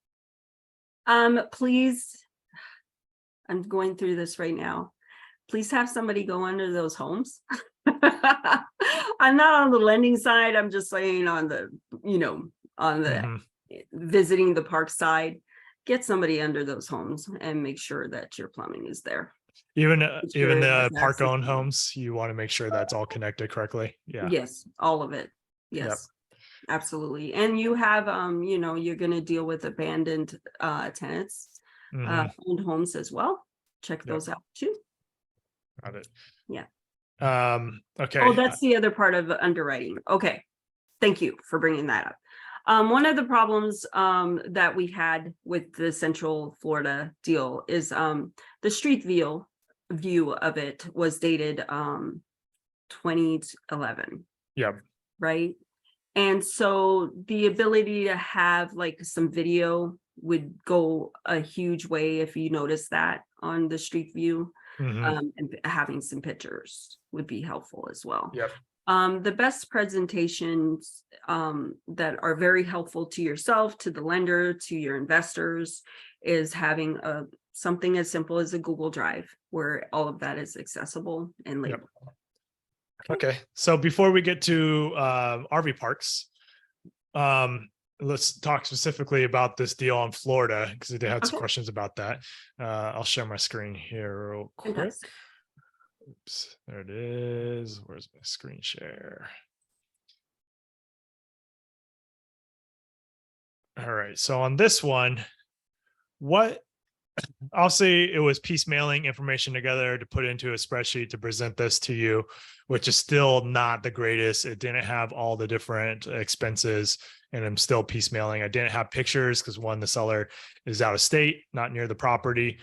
B: Please, I'm going through this right now. Please have somebody go under those homes. I'm not on the lending side. I'm just saying on the, on the visiting the park side. Get somebody under those homes and make sure that your plumbing is there.
A: Even
B: Sure,
A: the
B: that's
A: park owned
B: absolutely.
A: homes, you want to make sure that's all connected correctly. Yeah.
B: Yes, all of it. Yes, absolutely. And you have, you're going to deal with abandoned tenants, owned homes as well. Check those out too.
A: Got it.
B: Yeah.
A: Okay.
B: Oh, that's the other part of underwriting. Okay. Thank you for bringing that up. One of the problems that we had with the Central Florida deal is the street view of it was dated 2011.
A: Yep.
B: Right. And so the ability to have like some video would go a huge way if you notice that on the street view. And having some pictures would be helpful as well.
A: Yep.
B: The best presentations that are very helpful to yourself, to the lender, to your investors is having something as simple as a Google Drive where all of that is accessible and labeled.
A: Okay. So before we get to RV parks, let's talk specifically about this deal in Florida because they had some questions about that. I'll share my screen here real quick.
B: Fantastic.
A: Oops, there it is. Where's my screen share? All right. So on this one, I'll say it was piecemealing information together to put into a spreadsheet to present this to you, which is still not the greatest. It didn't have all the different expenses and I'm still piecemealing. I didn't have pictures because one, the seller is out of state, not near the property.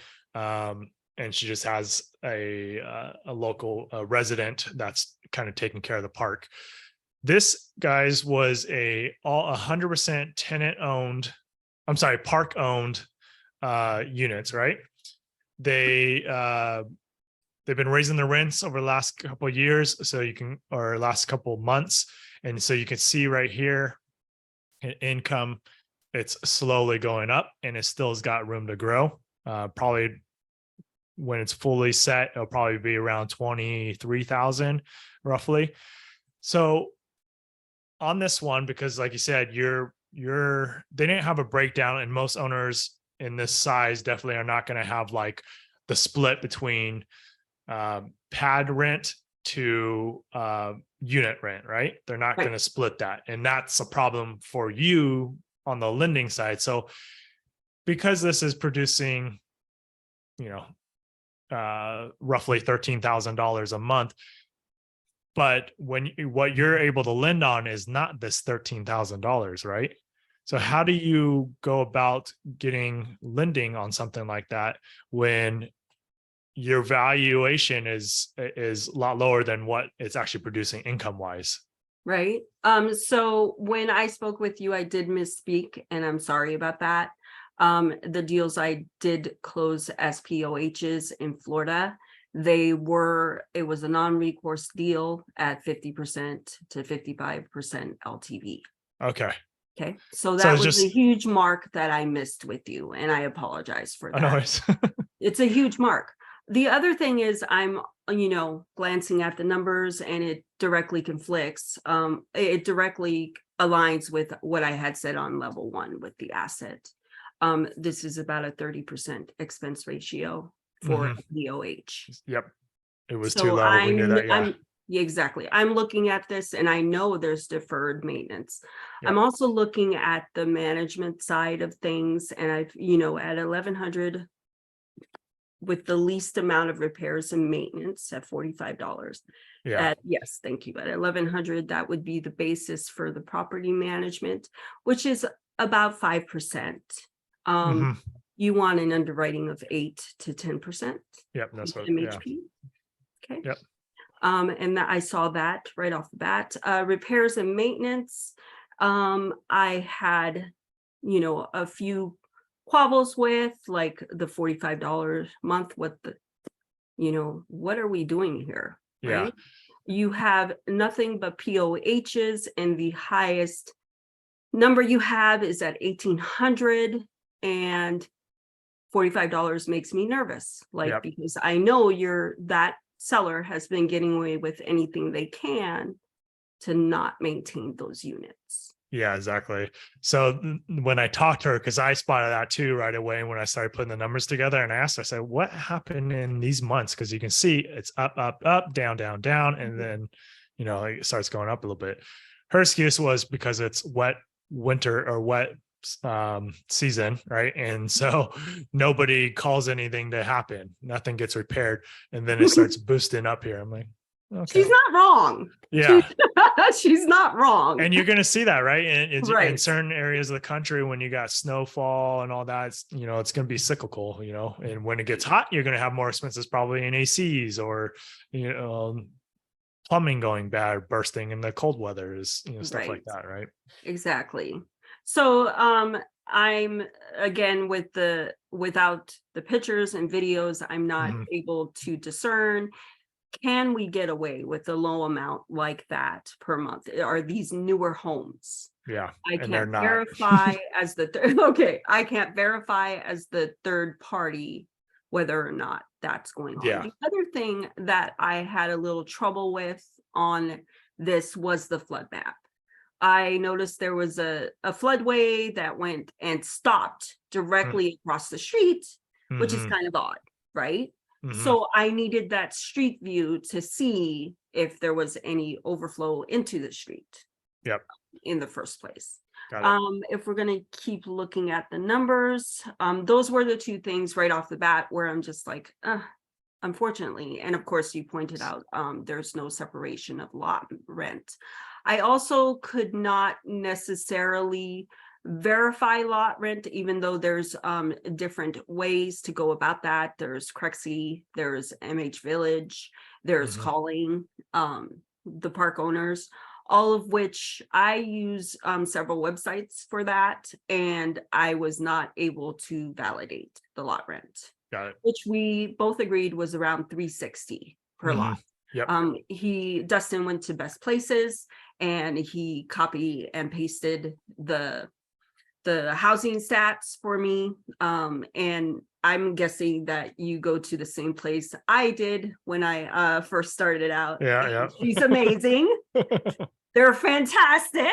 A: And she just has a local resident that's kind of taking care of the park. This, guys, was all 100% tenant owned. I'm sorry, park owned units, right? They've been raising the rents over the last couple of years, or last couple of months, and so you can see right here, income, it's slowly going up, and it still has got room to grow. Probably when it's fully set, it'll probably be around 23,000 roughly. So on this one, because like you said, they didn't have a breakdown, and most owners in this size definitely are not going to have like the split between pad rent to unit rent, right? They're not going to split that. And that's a problem for you on the lending side. So because this is producing, roughly $13,000 a month, but what you're able to lend on is not this $13,000, right? So how do you go about getting lending on something like that when your valuation is a lot lower than what it's actually producing income wise?
B: Right. So when I spoke with you, I did misspeak, and I'm sorry about that. The deals I did close as POHs in Florida, it was a non-recourse deal at 50% to 55% LTV.
A: Okay.
B: Okay, so
A: So
B: that
A: it's
B: was a
A: just-
B: huge mark that I missed with you, and I apologize for
A: I know
B: that.
A: it's
B: It's a huge mark. The other thing is I'm, glancing at the numbers and it directly conflicts. It directly aligns with what I had said on level 1 with the asset. This is about a 30% expense ratio for DOH.
A: Yep. It was too
B: So
A: low. We knew that. Yeah.
B: yeah, exactly. I'm looking at this and I know there's deferred maintenance.
A: Yep.
B: I'm also looking at the management side of things, and I've, at 1,100 with the least amount of repairs and maintenance at $45.
A: Yeah.
B: Yes, thank you. At 1,100, that would be the basis for the property management, which is about 5%.
A: Mhm.
B: You want an underwriting of 8 to 10%.
A: Yep. That's what. Yeah.
B: MHP. Okay.
A: Yep.
B: And I saw that right off the bat. Repairs and maintenance. I had, a few quabbles with, like the $45 a month. What are we doing here?
A: Yeah.
B: Right? You have nothing but POHs, and the highest number you have is at 1,800, and $45 makes me nervous.
A: Yep.
B: Because I know that seller has been getting away with anything they can to not maintain those units.
A: Yeah, exactly. So when I talked to her, because I spotted that too right away when I started putting the numbers together, and I asked her, I said, what happened in these months? Because you can see it's up, up, up, down, down, down, and then it starts going up a little bit. Her excuse was because it's wet winter or wet season, right? And so nobody calls anything to happen, nothing gets repaired, and then it starts boosting up here. I'm like, okay.
B: She's not wrong.
A: Yeah.
B: She's not wrong.
A: And you're going to see that, right? And
B: Right.
A: in certain areas of the country, when you got snowfall and all that, it's going to be cyclical, and when it gets hot, you're going to have more expenses probably in ACs or, plumbing going bad, bursting in the cold weather is, stuff like that. Right.
B: Exactly. So, I'm again without the pictures and videos, I'm not able to discern. Can we get away with a low amount like that per month? Are these newer homes?
A: Yeah.
B: I
A: and they're
B: can't
A: not.
B: verify as I can't verify as the third party whether or not that's going on.
A: Yeah.
B: The other thing that I had a little trouble with on this was the flood map. I noticed there was a floodway that went and stopped directly across the street, which is kind of odd, right? So I needed that street view to see if there was any overflow into the street.
A: Yep.
B: In the first place.
A: Got it.
B: If we're going to keep looking at the numbers, those were the two things right off the bat where I'm just like, unfortunately. And of course, you pointed out there's no separation of lot rent. I also could not necessarily verify lot rent, even though there's different ways to go about that. There's Crexy, there's MH Village, there's calling the park owners, all of which I use several websites for that, and I was not able to validate the lot rent.
A: Got it.
B: Which we both agreed was around $360 per lot.
A: Yep.
B: Dustin went to Best Places and he copy and pasted the housing stats for me. And I'm guessing that you go to the same place I did when I first started out.
A: Yeah.
B: She's amazing. They're fantastic.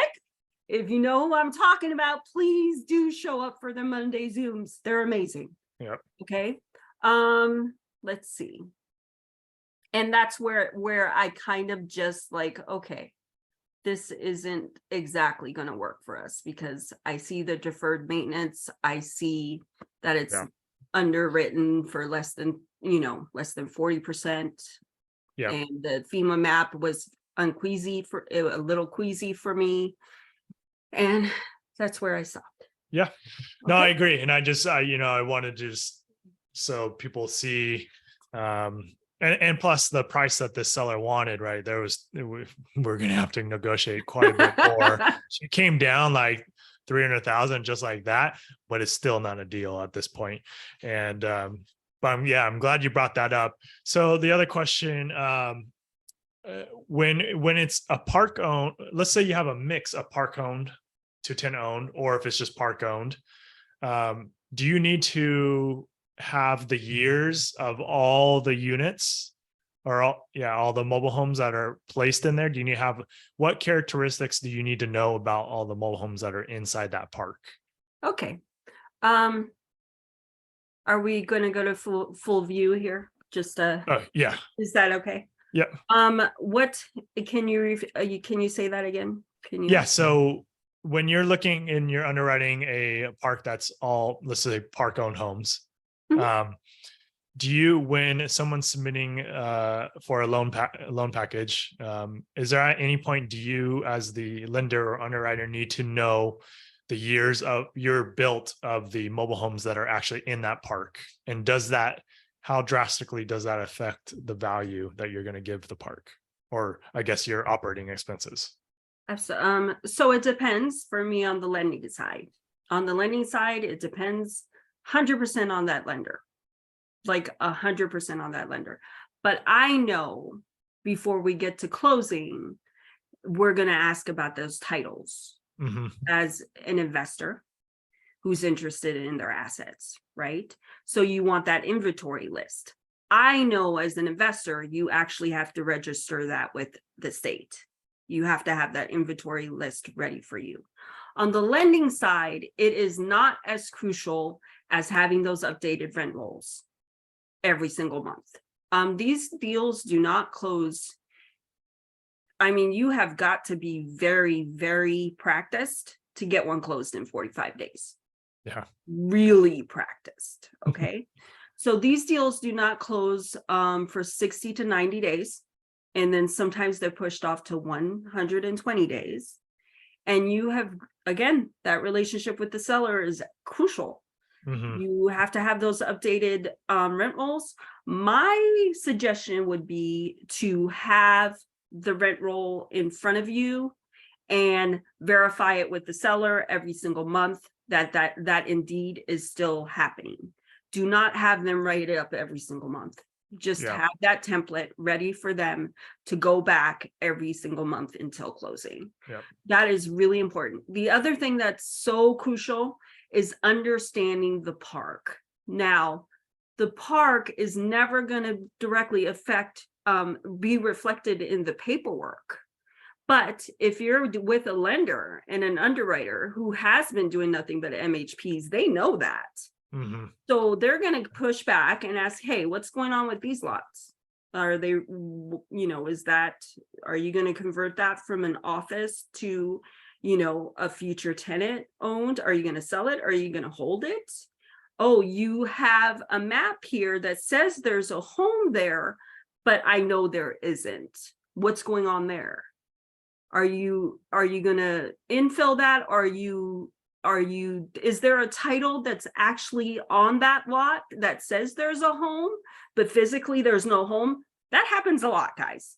B: If you know who I'm talking about, please do show up for the Monday Zooms. They're amazing.
A: Yep.
B: Okay. Let's see. And that's where I kind of just like, okay, this isn't exactly going to work for us, because I see the deferred maintenance. I see that it's underwritten for less than 40%.
A: Yeah.
B: And the FEMA map was a little queasy for me. And that's where I stopped.
A: Yeah. No,
B: Okay.
A: I agree. And I wanted to just so people see, and plus the price that this seller wanted, right? We're going to have to negotiate quite a bit more. She came down like 300,000 just like that, but it's still not a deal at this point. And yeah, I'm glad you brought that up. So the other question, when it's a park owned, let's say you have a mix of park owned to tenant owned, or if it's just park owned, do you need to have the years of all the units or all the mobile homes that are placed in there? Do you need to have, what characteristics do you need to know about all the mobile homes that are inside that park?
B: Okay. Are we going to go to full view here? Just
A: Yeah.
B: Is that okay?
A: Yeah.
B: What can you say that again? Can you?
A: Yeah. So when you're looking in your underwriting a park that's all, let's say, park owned homes, do you, when someone's submitting for a loan package, is there at any point do you as the lender or underwriter need to know the years of your built of the mobile homes that are actually in that park? And how drastically does that affect the value that you're going to give the park, or I guess your operating expenses?
B: So it depends for me on the lending side. On the lending side, it depends 100% on that lender, like 100% on that lender. But I know before we get to closing, we're going to ask about those titles as an investor who's interested in their assets, right? So you want that inventory list. I know as an investor, you actually have to register that with the state. You have to have that inventory list ready for you. On the lending side, it is not as crucial as having those updated rent rolls every single month. These deals do not close. I mean, you have got to be very, very practiced to get one closed in 45 days.
A: Yeah.
B: Really practiced. Okay. So these deals do not close for 60 to 90 days. And then sometimes they're pushed off to 120 days. And you have, again, that relationship with the seller is crucial. You have to have those updated rent rolls. My suggestion would be to have the rent roll in front of you and verify it with the seller every single month that indeed is still happening. Do not have them write it up every single month. Just have that template ready for them to go back every single month until closing. That is really important. The other thing that's so crucial is understanding the park. Now, the park is never going to directly be reflected in the paperwork. But if you're with a lender and an underwriter who has been doing nothing but MHPs, they know that. So they're going to push back and ask, hey, what's going on with these lots? Are they, are you going to convert that from an office to, a future tenant owned? Are you going to sell it? Are you going to hold it? Oh, you have a map here that says there's a home there, but I know there isn't. What's going on there? Are you going to infill that? Is there a title that's actually on that lot that says there's a home, but physically there's no home? That happens a lot, guys,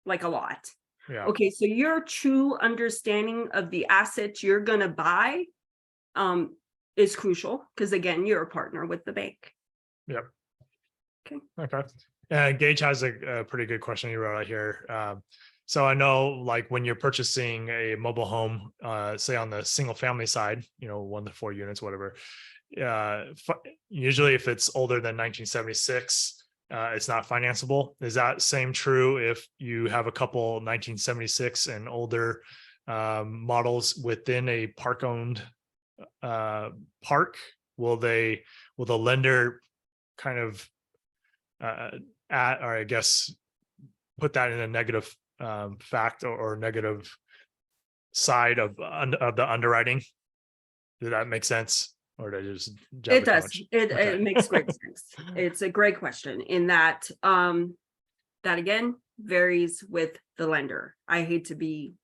B: like a lot.
A: Yeah.
B: Okay, so your true understanding of the assets you're going to buy is crucial because, again, you're a partner with the bank.
A: Yep.
B: Okay.
A: Gage has a pretty good question he wrote out here. So I know, like, when you're purchasing a mobile home, say on the single family side, 1 to 4 units, whatever. Usually, if it's older than 1976, it's not financeable. Is that same true if you have a couple 1976 and older models within a park-owned park? Will the lender kind of put that in a negative fact or negative side of the underwriting? Did that make sense? Or did I just
B: it does. It makes great sense. It's a great question in that that again varies with the lender. I hate to be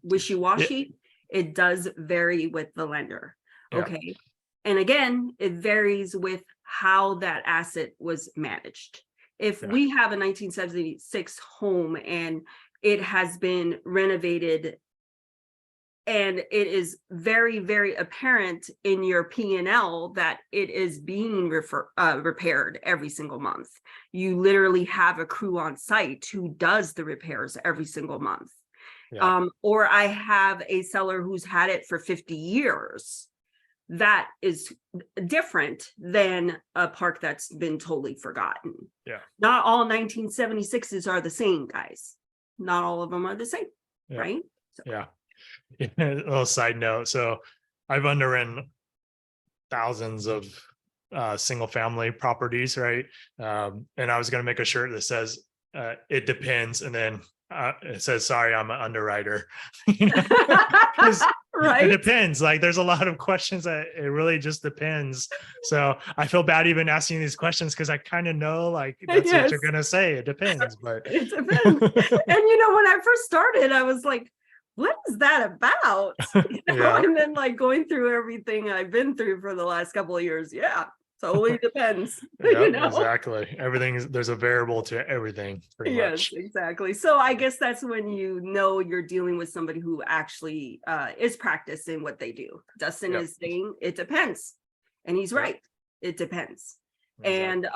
B: wishy-washy. It does vary with the lender. Okay. And again, it varies with how that asset was managed. If we have a 1976 home and it has been renovated and it is very, very apparent in your P&L that it is being repaired every single month. You literally have a crew on site who does the repairs every single month.
A: Yeah.
B: Or I have a seller who's had it for 50 years. That is different than a park that's been totally forgotten.
A: Yeah.
B: Not all 1976s are the same, guys. Not all of them are the same,
A: Yeah.
B: right? So,
A: Yeah. A little side note. So I've underwritten thousands of single family properties, right? And I was going to make a shirt that says it depends, and then it says, sorry, I'm an underwriter. You know? 'Cause
B: right?
A: it depends. Like there's a lot of questions that it really just depends. So I feel bad even asking these questions because I kind of know like that's what
B: Yes.
A: you're gonna say. It depends, but
B: It depends. And you know, when I first started, I was like, what is that about? You know,
A: Yeah.
B: and then like going through everything I've been through for the last couple of years. Yeah, totally depends. You
A: Yep,
B: know?
A: exactly. There's a variable to everything, pretty
B: Yes,
A: much.
B: exactly. So I guess that's when you know you're dealing with somebody who actually is practicing what they do. Dustin
A: Yep.
B: is saying it depends, and he's
A: Yep.
B: right. It depends.
A: Exactly.
B: And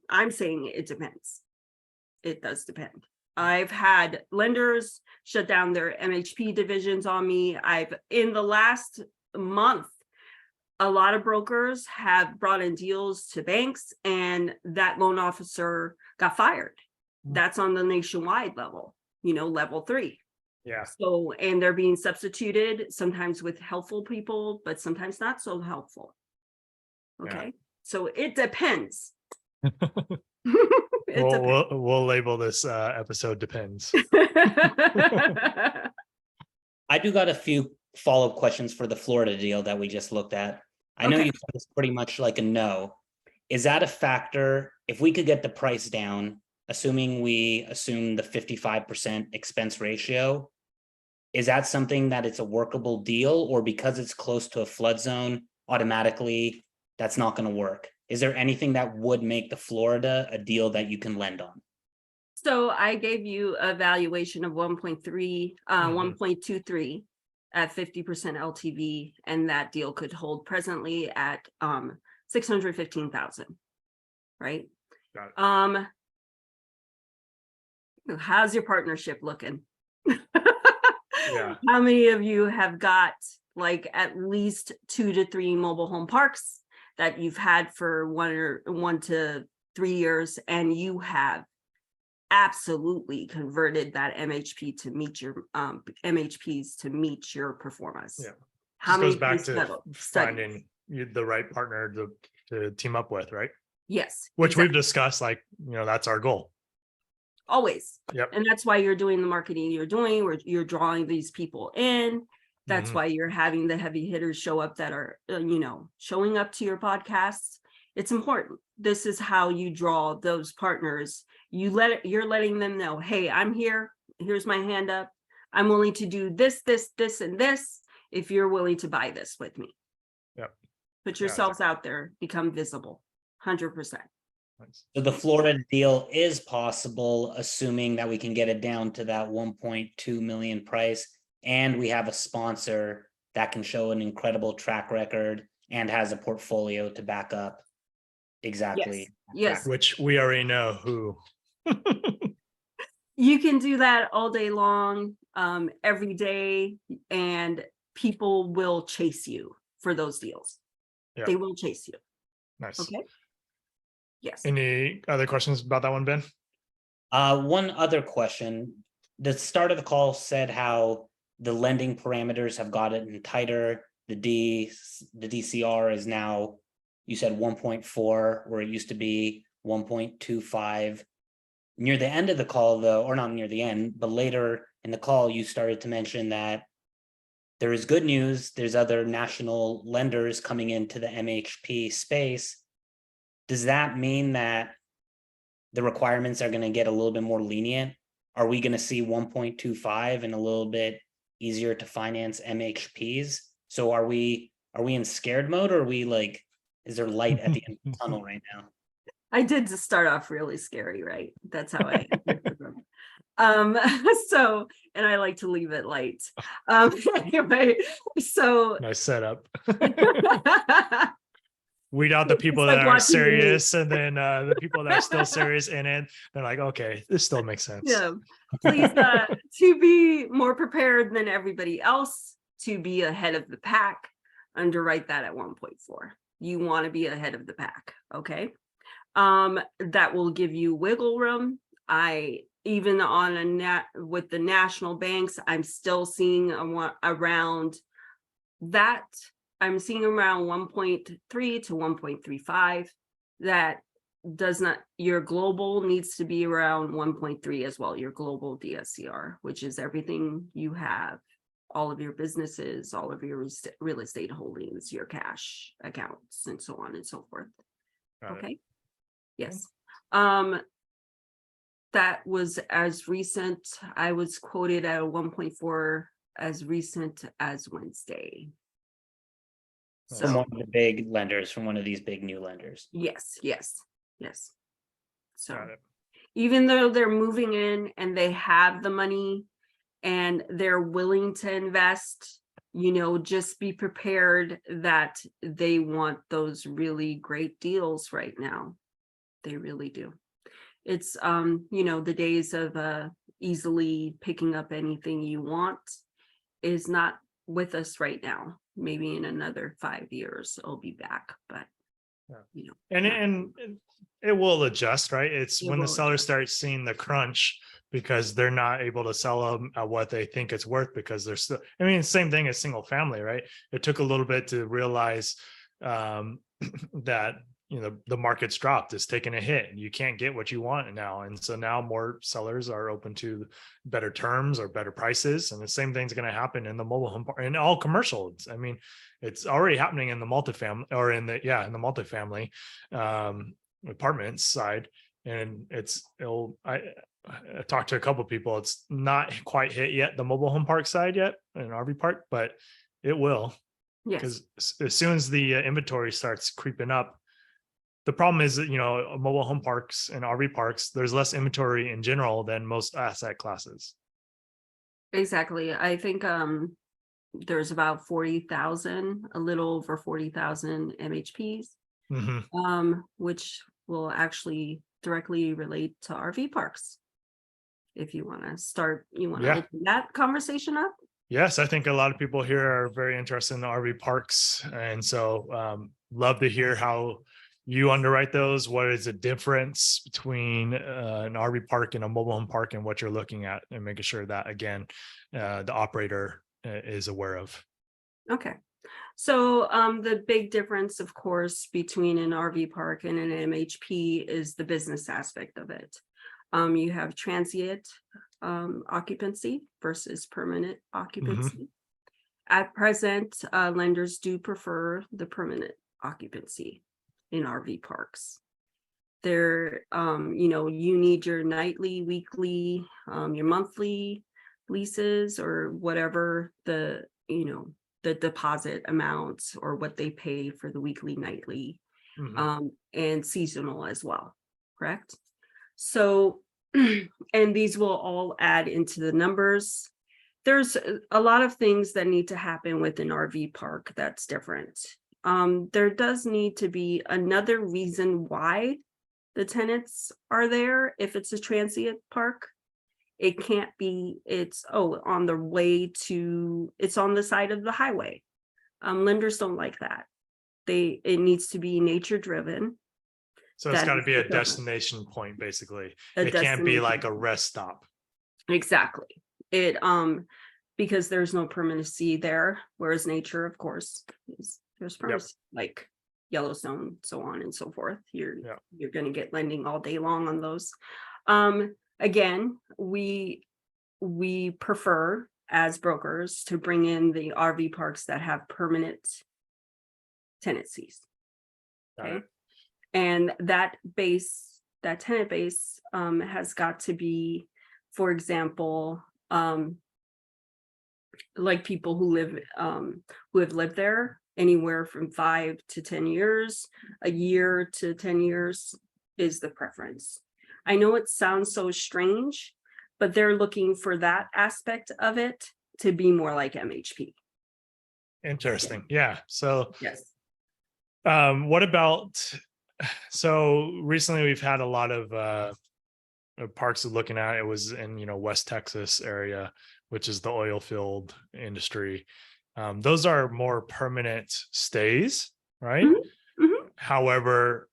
B: I'm saying it depends. It does depend. I've had lenders shut down their MHP divisions on me. In the last month, a lot of brokers have brought in deals to banks, and that loan officer got fired. That's on the nationwide level, level 3.
A: Yeah.
B: So, and they're being substituted sometimes with helpful people, but sometimes not so helpful. Okay.
A: Yeah.
B: So it depends. It depends.
A: We'll label this episode depends.
C: I do got a few follow-up questions for the Florida deal that we just looked at. I know
B: Okay.
C: you said it's pretty much like a no. Is that a factor? If we could get the price down, assuming we assume the 55% expense ratio, is that something that it's a workable deal, or because it's close to a flood zone, automatically that's not going to work? Is there anything that would make the Florida a deal that you can lend on?
B: So I gave you a valuation of 1.3, 1.23 at 50% LTV, and that deal could hold presently at 615,000. Right?
A: Got it.
B: How's your partnership looking?
A: Yeah.
B: How many of you have got like at least 2 to 3 mobile home parks that you've had for 1 to 3 years, and you have absolutely converted that MHP to meet your MHPs to meet your performance?
A: Yeah.
B: How
A: This
B: many
A: goes back
B: case
A: to
B: studies?
A: finding the right partner to team up with, right?
B: Yes,
A: Which
B: exactly.
A: we've discussed, like, that's our goal.
B: Always.
A: Yep.
B: And that's why you're doing the marketing you're doing, where you're drawing these people in. That's why you're having the heavy hitters show up that are, showing up to your podcasts. It's important. This is how you draw those partners. You're letting them know, hey, I'm here. Here's my hand up. I'm willing to do this, this, this, and this if you're willing to buy this with me.
A: Yep.
B: Put yourselves out there, become visible, 100%.
C: So the Florida deal is possible, assuming that we can get it down to that 1.2 million price, and we have a sponsor that can show an incredible track record and has a portfolio to back up exactly.
B: Yes.
A: Which we already know who.
B: You can do that all day long, every day, and people will chase you for those deals.
A: Yeah.
B: They will chase you.
A: Nice.
B: Okay. Yes.
A: Any other questions about that one, Ben?
C: One other question. The start of the call said how the lending parameters have gotten tighter. The DCR is now, you said 1.4, where it used to be 1.25. Near the end of the call, though, or not near the end, but later in the call, you started to mention that there is good news. There's other national lenders coming into the MHP space. Does that mean that the requirements are going to get a little bit more lenient? Are we going to see 1.25 and a little bit easier to finance MHPs? So are we in scared mode, or are we like, is there light at the end of the tunnel right now?
B: I did just start off really scary, right? That's how I answered them. So, and I like to leave it light. Anyway, so
A: Nice setup. Weed out the people
B: like
A: that aren't
B: watching the news.
A: serious, and then the people that are still serious in it, they're like, okay, this still makes sense.
B: Yeah, please, to be more prepared than everybody else, to be ahead of the pack, underwrite that at 1.4. You want to be ahead of the pack, okay? That will give you wiggle room. Even on with the national banks, I'm still seeing around that. I'm seeing around 1.3 to 1.35. That does not, your global needs to be around 1.3 as well, your global DSCR, which is everything you have, all of your businesses, all of your real estate holdings, your cash accounts, and so on and so forth.
A: Got it.
B: Okay. Yes. That was as recent, I was quoted at a 1.4 as recent as Wednesday.
C: From one
B: So,
C: of the big lenders, from one of these big new lenders.
B: yes. So,
A: Got it.
B: even though they're moving in and they have the money and they're willing to invest, just be prepared that they want those really great deals right now. They really do. It's, the days of easily picking up anything you want is not with us right now. Maybe in another 5 years, it'll be back, but
A: And it will adjust, right? It's
B: It
A: when the
B: will
A: sellers
B: adjust.
A: start seeing the crunch because they're not able to sell them at what they think it's worth, because they're still, I mean, same thing as single family, right? It took a little bit to realize that the market's dropped, it's taking a hit, and you can't get what you want now. And so now more sellers are open to better terms or better prices. And the same thing's going to happen in the mobile home and all commercials. I mean, it's already happening in the multifamily, or in the multifamily apartments side. And I talked to a couple of people. It's not quite hit yet, the mobile home park side yet, an RV park, but it will.
B: yes,
A: Because as soon as the inventory starts creeping up, the problem is that, mobile home parks and RV parks, there's less inventory in general than most asset classes.
B: exactly. I think there's about 40,000, a little over 40,000 MHPs,
A: Mhm.
B: which will actually directly relate to RV parks. If you want to
A: Yeah.
B: open that conversation up.
A: Yes, I think a lot of people here are very interested in the RV parks. And so love to hear how you underwrite those. What is the difference between an RV park and a mobile home park, and what you're looking at, and making sure that, again, the operator is aware of.
B: Okay. So the big difference, of course, between an RV park and an MHP is the business aspect of it. You have transient occupancy versus permanent occupancy. At present, lenders do prefer the permanent occupancy in RV parks. They're, you need your nightly, weekly, your monthly leases, or whatever the deposit amounts, or what they pay for the weekly, nightly, and seasonal as well, correct? So, and these will all add into the numbers. There's a lot of things that need to happen with an RV park that's different. There does need to be another reason why the tenants are there. If it's a transient park, it can't be, it's on the way to, it's on the side of the highway. Lenders don't like that. It needs to be nature driven.
A: So it's
B: That
A: got to
B: is
A: be
B: the
A: a
B: difference.
A: destination point, basically.
B: A
A: It can't be like a
B: destination.
A: rest stop.
B: Exactly. It because there's no permanency there, whereas nature, of course, there's permanency, like Yellowstone, so on and so forth. You're going to get lending all day long on those. Again, we prefer as brokers to bring in the RV parks that have permanent tenancies. Okay. And that tenant base has got to be, for example, like people who have lived there anywhere from 5 to 10 years, a year to 10 years is the preference. I know it sounds so strange, but they're looking for that aspect of it to be more like MHP.
A: Interesting. Yeah. So
B: Yes.
A: what about, so recently we've had a lot of parks looking at, it was in, West Texas area, which is the oil field industry. Those are more permanent stays, right?
B: Mhm, mhm.
A: However,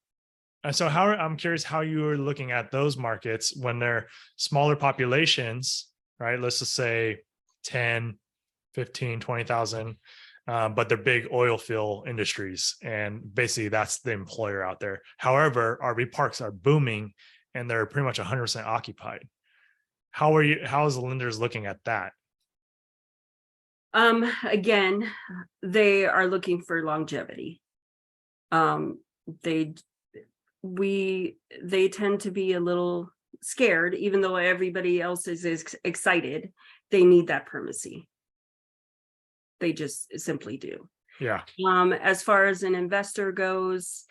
A: so I'm curious how you are looking at those markets when they're smaller populations, right? Let's just say 10, 15, 20,000, but they're big oil field industries. And basically that's the employer out there. However, RV parks are booming and they're pretty much 100% occupied. How is the lenders looking at that?
B: Again, they are looking for longevity. They tend to be a little scared, even though everybody else is excited. They need that permanency. They just simply do.
A: Yeah.
B: As far as an investor goes,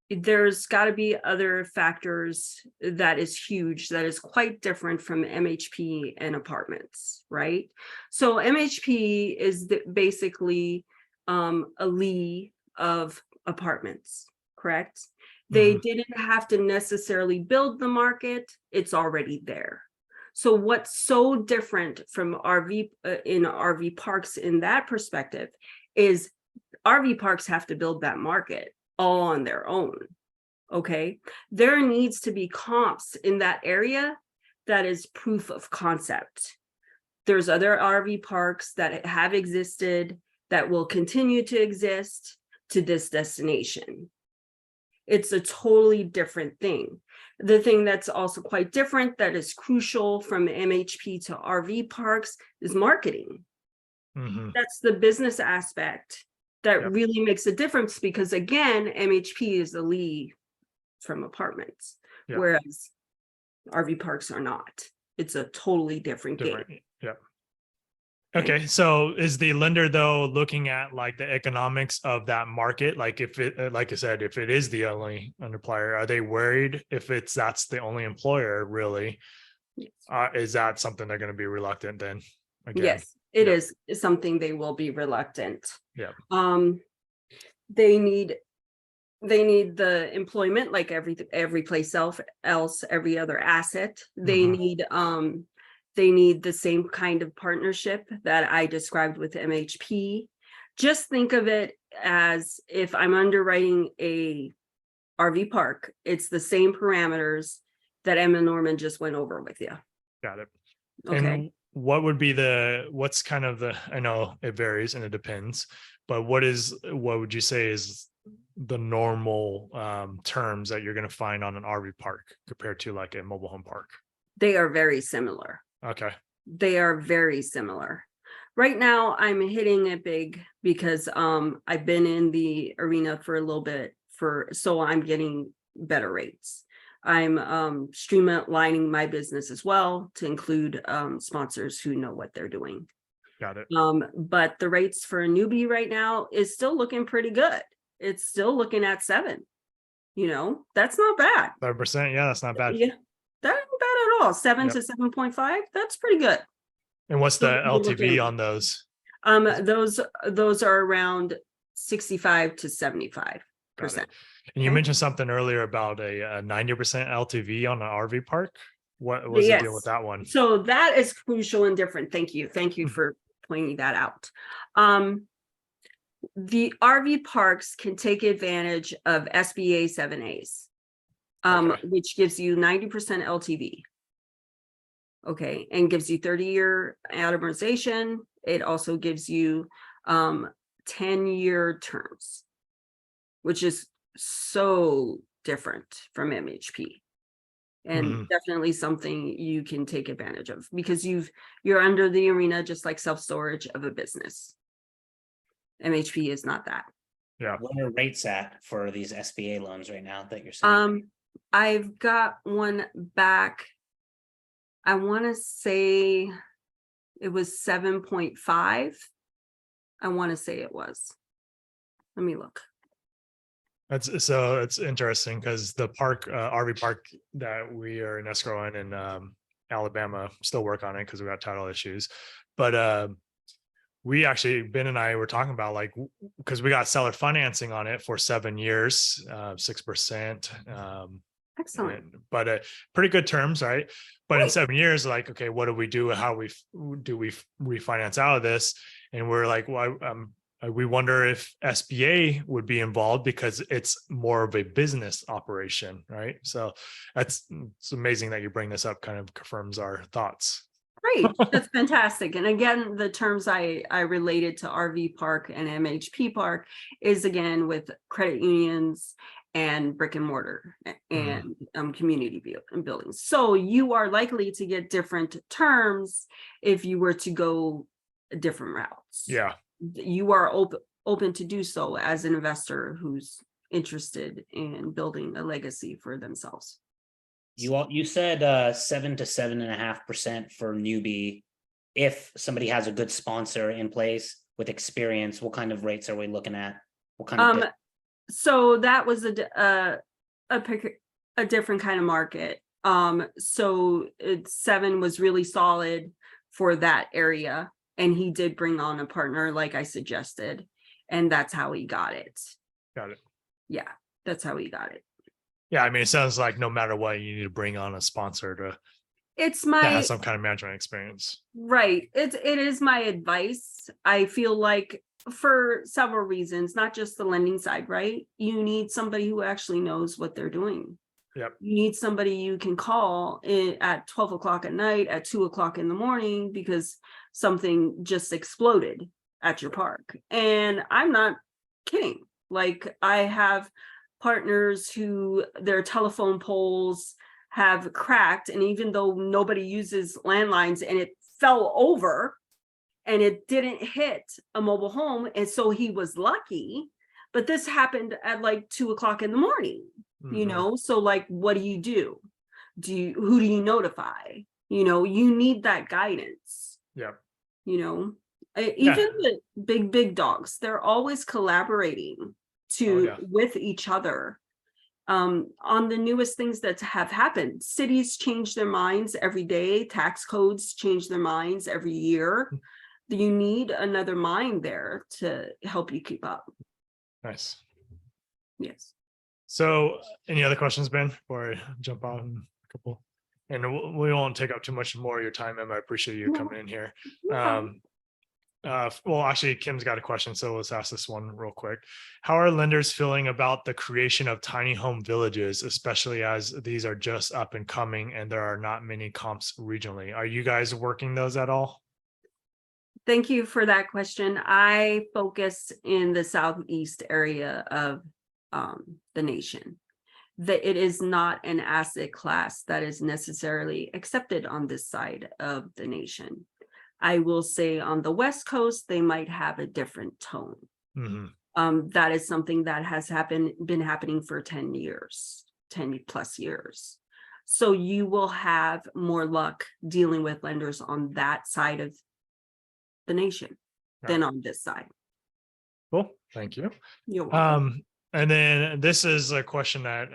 B: there's got to be other factors that is huge, that is quite different from MHP and apartments, right? So MHP is basically a Lee of apartments, correct? They didn't have to necessarily build the market, it's already there. So what's so different from in RV parks in that perspective is RV parks have to build that market all on their own. Okay, there needs to be comps in that area that is proof of concept. There's other RV parks that have existed that will continue to exist to this destination. It's a totally different thing. The thing that's also quite different that is crucial from MHP to RV parks is marketing. That's the business aspect that really makes a difference, because again, MHP is the lead from apartments, whereas RV parks are not. It's a totally different game.
A: Yeah. Okay, so is the lender though looking at like the economics of that market? Like if it, like I said, if it is the only underplier, are they worried if that's the only employer really?
B: Yes.
A: Is that something they're going to be reluctant then? Again?
B: Yes, it is something they will be reluctant.
A: Yeah.
B: They need the employment like every place else, every other asset. They need the same kind of partnership that I described with MHP. Just think of it as if I'm underwriting a RV park, it's the same parameters that Emma Norman just went over with you.
A: Got it.
B: Okay.
A: And what would be what's kind of I know it varies and it depends, but what would you say is the normal terms that you're going to find on an RV park compared to like a mobile home park?
B: They are very similar.
A: Okay.
B: They are very similar. Right now, I'm hitting it big because I've been in the arena for a little bit, so I'm getting better rates. I'm streamlining my business as well to include sponsors who know what they're doing.
A: Got it.
B: But the rates for a newbie right now is still looking pretty good. It's still looking at 7. That's not bad.
A: 5%. Yeah, that's not bad.
B: Yeah, that ain't bad at all. 7 to 7.5. That's pretty good.
A: And what's the LTV on those?
B: Those are around 65 to 75%.
A: And you mentioned something earlier about a 90% LTV on an RV park. What was the deal with that one?
B: So that is crucial and different. Thank you for pointing that out. The RV parks can take advantage of SBA 7As, which gives you 90% LTV. Okay, and gives you 30-year amortization. It also gives you 10-year terms, which is so different from MHP, and definitely something you can take advantage of because you're under the arena just like self-storage of a business. MHP is not that.
A: Yeah.
C: What are rates at for these SBA loans right now that you're saying?
B: I've got one back. I want to say it was 7.5. I want to say it was. Let me look.
A: It's interesting because the park, RV park that we are in escrow in Alabama, still work on it because we got title issues. But we actually, Ben and I were talking about like, because we got seller financing on it for 7 years, 6%.
B: Excellent.
A: But pretty good terms, right? But in
B: Right.
A: 7 years, like, okay, what do we do? How do we refinance out of this? And we're like, well, we wonder if SBA would be involved because it's more of a business operation, right? So it's amazing that you bring this up. Kind of confirms our thoughts.
B: Great, that's fantastic. And again, the terms I related to RV park and MHP park is again with credit unions and brick and mortar and community buildings. So you are likely to get different terms if you were to go different routes.
A: Yeah.
B: You are open to do so as an investor who's interested in building a legacy for themselves.
C: You said 7 to 7.5% for newbie. If somebody has a good sponsor in place with experience, what kind of rates are we looking at? What kind of
B: So that was a different kind of market. So 7 was really solid for that area, and he did bring on a partner like I suggested, and that's how he got it.
A: Got it.
B: Yeah, that's how he got it.
A: Yeah, I mean, it sounds like no matter what, you need to bring on a sponsor to
B: It's
A: that
B: my
A: has some kind of management experience.
B: right. It is my advice. I feel like for several reasons, not just the lending side, right? You need somebody who actually knows what they're doing.
A: Yep.
B: You need somebody you can call at 12 o'clock at night, at 2 o'clock in the morning, because something just exploded at your park. And I'm not kidding. Like, I have partners who their telephone poles have cracked, and even though nobody uses landlines, and it fell over and it didn't hit a mobile home, and so he was lucky. But this happened at like 2 o'clock in the morning. You know, so like, what do? Who do you notify? You know, you need that guidance.
A: Yeah.
B: You know, even the big dogs, they're always collaborating with each other. On the newest things that have happened, cities change their minds every day. Tax codes change their minds every year. You need another mind there to help you keep up.
A: Nice.
B: Yes.
A: So any other questions, Ben, before I jump on a couple? And we won't take up too much more of your time, Emma. I appreciate you coming in here. Well, actually, Kim's got a question, so let's ask this one real quick. How are lenders feeling about the creation of tiny home villages, especially as these are just up and coming and there are not many comps regionally? Are you guys working those at all?
B: Thank you for that question. I focus in the southeast area of the nation. That it is not an asset class that is necessarily accepted on this side of the nation. I will say on the West Coast, they might have a different tone. That is something that has been happening for 10 years, 10 plus years. So you will have more luck dealing with lenders on that side of the nation than on this side.
A: Cool. Thank you.
B: You're welcome.
A: And then this is a question that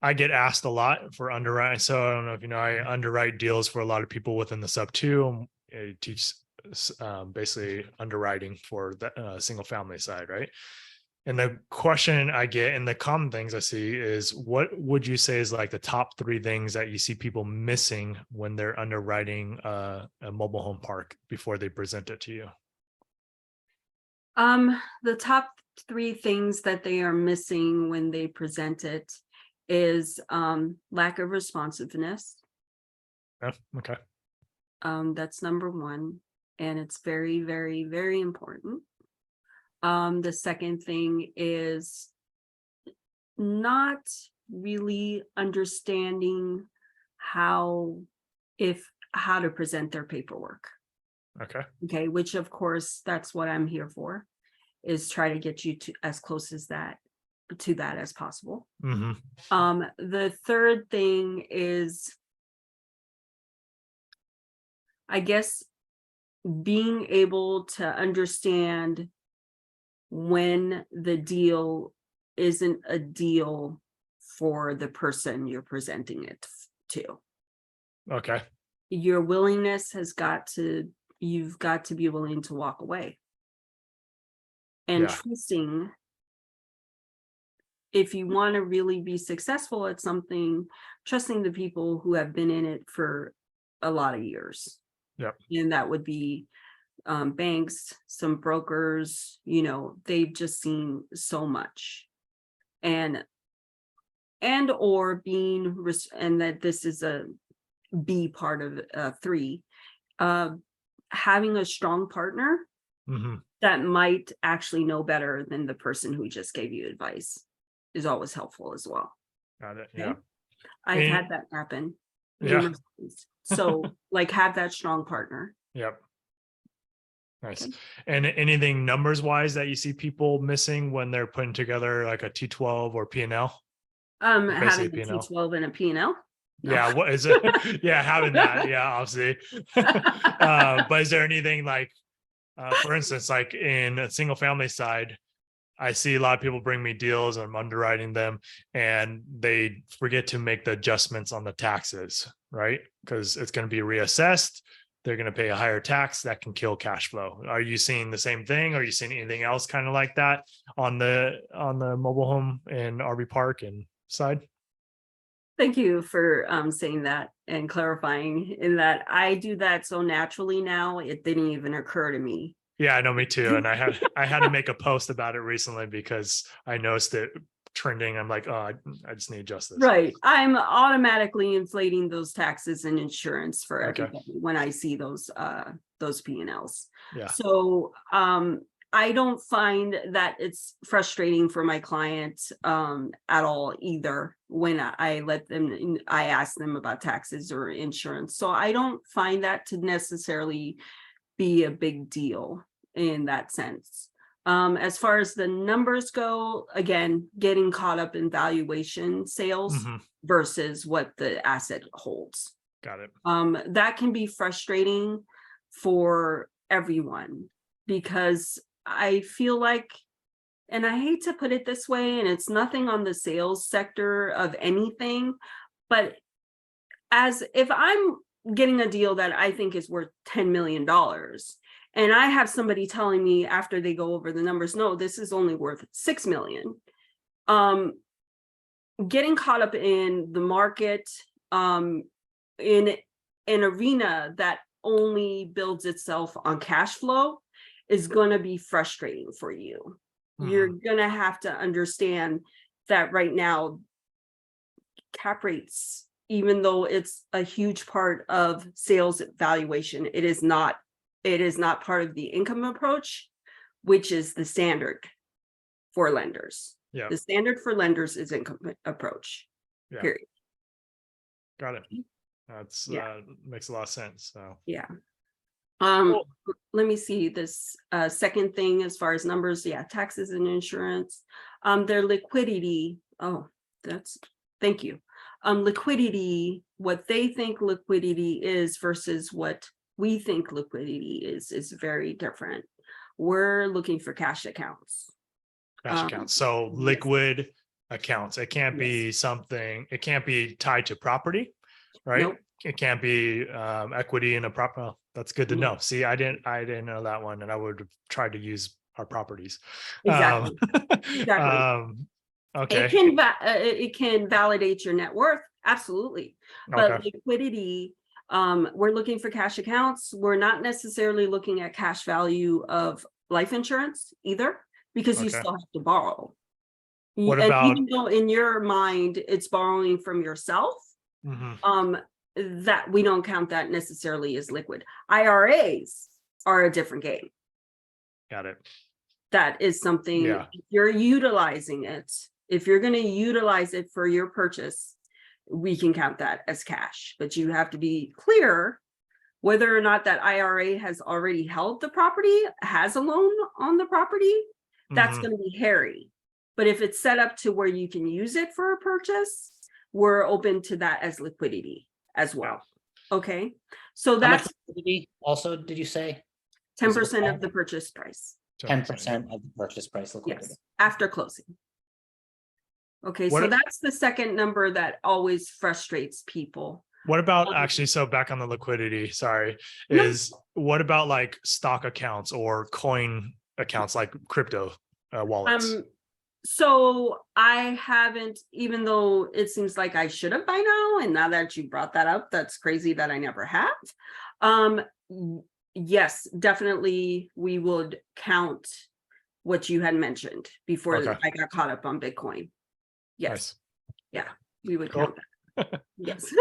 A: I get asked a lot for underwriting. So I don't know if you know, I underwrite deals for a lot of people within the sub 2. I teach basically underwriting for the single family side, right? And the question I get and the common things I see is, what would you say is like the top 3 things that you see people missing when they're underwriting a mobile home park before they present it to you?
B: The top 3 things that they are missing when they present it is lack of responsiveness.
A: Yeah, okay.
B: That's number 1, and it's very, very, very important. The second thing is not really understanding how to present their paperwork. Okay, which of course that's what I'm here for, is try to get you to as close as that as possible. The third thing is, I guess, being able to understand when the deal isn't a deal for the person you're presenting it to.
A: Okay.
B: Your willingness you've got to be willing to walk away. And
A: Yeah.
B: trusting, if you want to really be successful at something, trusting the people who have been in it for a lot of years.
A: Yep.
B: And that would be banks, some brokers, they've just seen so much. And or being, and that this is a B part of 3, having a strong partner
A: Hmm.
B: that might actually know better than the person who just gave you advice is always helpful as well.
A: Got it.
B: Okay.
A: Yeah.
B: I've
A: And-
B: had that happen.
A: Yeah.
B: numerous times. So like have that strong partner.
A: Yep. Nice.
B: Okay.
A: And anything numbers wise that you see people missing when they're putting together like a T12 or P&L?
B: Having
A: Basically
B: a
A: P&L.
B: T12 and a P&L. No.
A: Yeah. What is it? Yeah. Having that. Yeah. Obviously. But is there anything like, for instance, like in a single family side, I see a lot of people bring me deals and I'm underwriting them and they forget to make the adjustments on the taxes, right? Because it's going to be reassessed. They're going to pay a higher tax that can kill cash flow. Are you seeing the same thing? Are you seeing anything else kind of like that on the mobile home and RV park and side?
B: Thank you for saying that and clarifying in that I do that so naturally now, it didn't even occur to me.
A: Yeah, I know, me too. And I had to make a post about it recently because I noticed it trending. I'm like, oh, I just need to adjust this.
B: Right. I'm automatically inflating those taxes and insurance for
A: Okay.
B: everybody when I see those P&Ls.
A: Yeah.
B: So I don't find that it's frustrating for my clients at all either when I ask them about taxes or insurance. So I don't find that to necessarily be a big deal in that sense. As far as the numbers go, again, getting caught up in valuation sales
A: Mhm.
B: versus what the asset holds.
A: Got it.
B: That can be frustrating for everyone because I feel like, and I hate to put it this way, and it's nothing on the sales sector of anything, but as if I'm getting a deal that I think is worth $10 million, and I have somebody telling me after they go over the numbers, no, this is only worth 6 million. Getting caught up in the market, in an arena that only builds itself on cash flow is going to be frustrating for you. You're going to have to understand that right now, cap rates, even though it's a huge part of sales valuation, it is not part of the income approach, which is the standard for lenders.
A: Yeah.
B: The standard for lenders is income approach.
A: Yeah.
B: Period.
A: Got it. That's makes a lot of sense. So
B: Yeah.
A: Cool.
B: Let me see this second thing as far as numbers. Yeah, taxes and insurance. Their liquidity. Oh, thank you. Liquidity, what they think liquidity is versus what we think liquidity is very different. We're looking for cash accounts.
A: cash accounts. So
B: yes.
A: liquid accounts. It can't be something, it can't be tied to property, right?
B: Nope.
A: It can't be equity in a property. Oh, that's good to
B: No.
A: know. See, I didn't know that one, and I would have tried to use our properties.
B: Exactly. Exactly.
A: Okay.
B: It can validate your net worth, absolutely. But
A: Okay.
B: liquidity, we're looking for cash accounts. We're not necessarily looking at cash value of life insurance either, because you
A: Okay.
B: still have to borrow.
A: What
B: And
A: about-
B: even though in your mind it's borrowing from yourself,
A: Mhm.
B: that we don't count that necessarily as liquid. IRAs are a different game.
A: Got it.
B: That is something,
A: Yeah.
B: if you're utilizing it, if you're going to utilize it for your purchase, we can count that as cash. But you have to be clear whether or not that IRA has already held the property, has a loan on the property. That's
A: Mhm.
B: going to be hairy. But if it's set up to where you can use it for a purchase, we're open to that as liquidity as well. Okay, so
C: How much
B: that's
C: liquidity also, did you say?
B: 10% of the purchase price.
C: 10% of the purchase price liquidity.
B: Yes, after closing. Okay,
A: What
B: so
A: if-
B: that's the second number that always frustrates people.
A: What about
B: Um,
A: actually, so back on the liquidity, sorry,
B: No.
A: is what about like stock accounts or coin accounts like crypto wallets?
B: So I haven't, even though it seems like I should have by now, and now that you brought that up, that's crazy that I never have. Yes, definitely we would count what you had mentioned before
A: Okay.
B: I got caught up on Bitcoin. Yes,
A: Nice.
B: we would
A: Cool.
B: count that. Yes.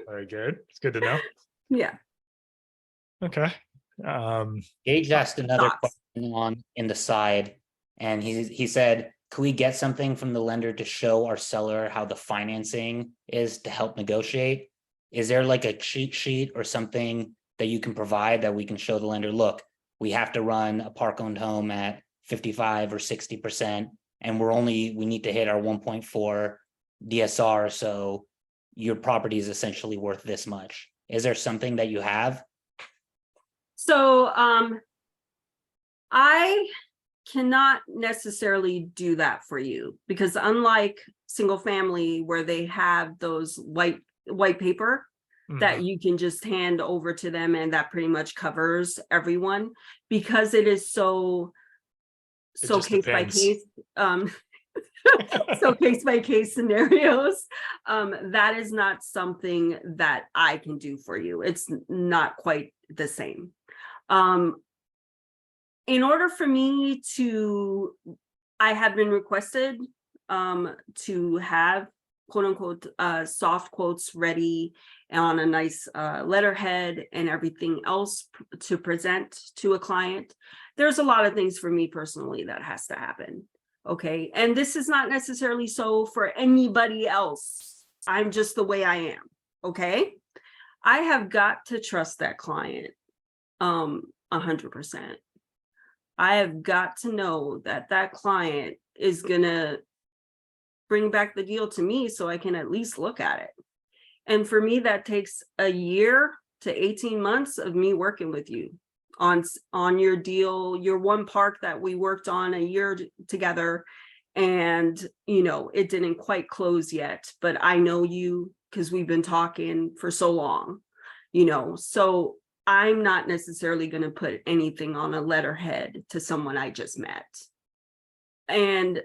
A: Very good. It's good to know.
B: Yeah.
A: Okay.
C: Gage asked another
B: Thoughts?
C: question on in the side, and he said, "Could we get something from the lender to show our seller how the financing is to help negotiate? Is there like a cheat sheet or something that you can provide that we can show the lender? Look, we have to run a park-owned home at 55 or 60%, and we need to hit our 1.4 DSR, so your property is essentially worth this much." Is there something that you have?
B: So I cannot necessarily do that for you because unlike single family where they have those white paper that
A: mhm.
B: you can just hand over to them and that pretty much covers everyone, because it is so
A: It just
B: case by
A: depends.
B: case, so case by case scenarios, that is not something that I can do for you. It's not quite the same. In order for me to, I have been requested to have quote unquote soft quotes ready on a nice letterhead and everything else to present to a client. There's a lot of things for me personally that has to happen. Okay. And this is not necessarily so for anybody else. I'm just the way I am. Okay. I have got to trust that client 100%. I have got to know that that client is gonna bring back the deal to me so I can at least look at it. And for me, that takes a year to 18 months of me working with you on your deal, your one park that we worked on a year together. And, it didn't quite close yet, but I know you because we've been talking for so long, so I'm not necessarily going to put anything on a letterhead to someone I just met. And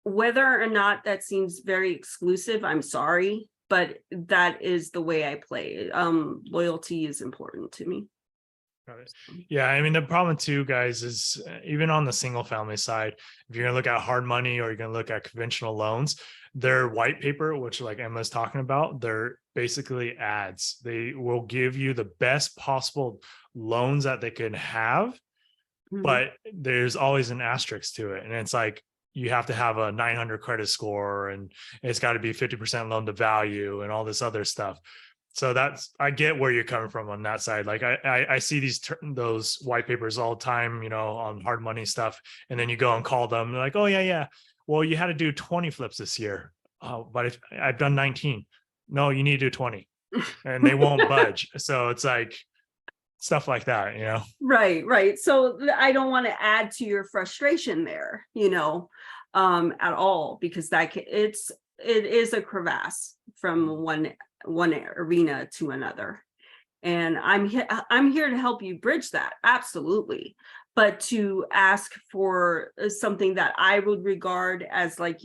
B: whether or not that seems very exclusive, I'm sorry, but that is the way I play. Loyalty is important to me.
A: Got it. Yeah, I mean, the problem too, guys, is even on the single family side, if you're gonna look at hard money or you're gonna look at conventional loans, their white paper, which like Emma's talking about, they're basically ads. They will give you the best possible loans that they can have, but there's always an asterisk to it. And it's like, you have to have a 900 credit score and it's got to be 50% loan to value and all this other stuff. So I get where you're coming from on that side. Like I see those white papers all the time, on hard money stuff. And then you go and call them. They're like, oh yeah. Well, you had to do 20 flips this year. Oh, but if I've done 19, no, you need to do 20 and they won't budge. So it's like stuff like that,
B: Right. So I don't want to add to your frustration there, at all, because it is a crevasse from one arena to another. And I'm here to help you bridge that. Absolutely. But to ask for something that I would regard as, like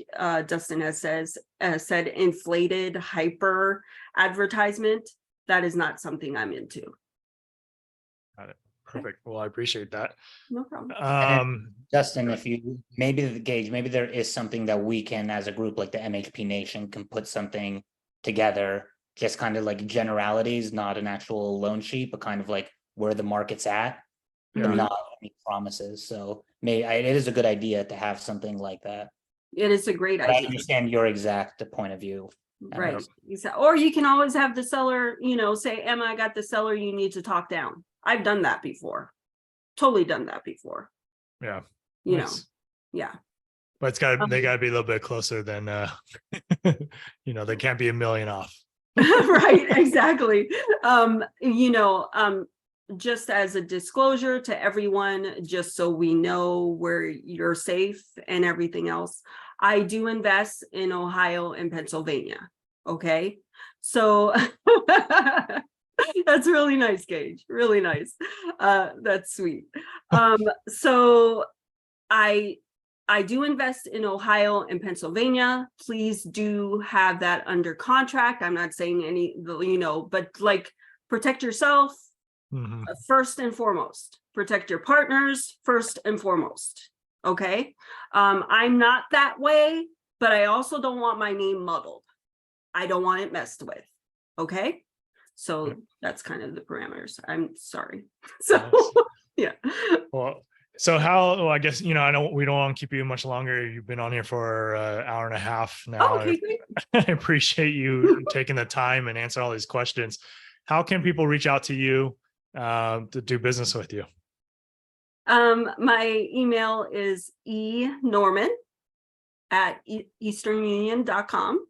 B: Dustin has said, inflated hyper advertisement, that is not something I'm into.
A: Got it. Perfect. Well, I appreciate that.
B: No problem.
C: Justin, if you maybe there is something that we can, as a group like the MHP Nation, can put something together, just kind of like generalities, not an actual loan sheet, but kind of like where the market's at, but not any promises. So it is a good idea to have something like that.
B: It is a great
C: But I
B: idea.
C: understand your exact point of view.
B: Right. Or you can always have the seller, say, Emma, I got the seller, you need to talk down. I've done that before. Totally done that before.
A: Yeah.
B: Nice. Yeah.
A: But they gotta be a little bit closer than they can't be a million off.
B: Right, exactly. just as a disclosure to everyone, just so we know where you're safe and everything else, I do invest in Ohio and Pennsylvania. Okay, so that's really nice, Gage. Really nice. That's sweet. So I do invest in Ohio and Pennsylvania. Please do have that under contract. I'm not saying any, but like protect yourself
A: Mhm.
B: first and foremost. Protect your partners first and foremost. Okay. I'm not that way, but I also don't want my name muddled. I don't want it messed with. Okay. So
A: Yep.
B: that's kind of the parameters. I'm sorry. So
A: Nice.
B: yeah.
A: Well, so I guess, we don't want to keep you much longer. You've been on here for an hour and a half now.
B: Okay, great.
A: I appreciate you taking the time and answer all these questions. How can people reach out to you to do business with you?
B: My email is enorman@easternunion.com.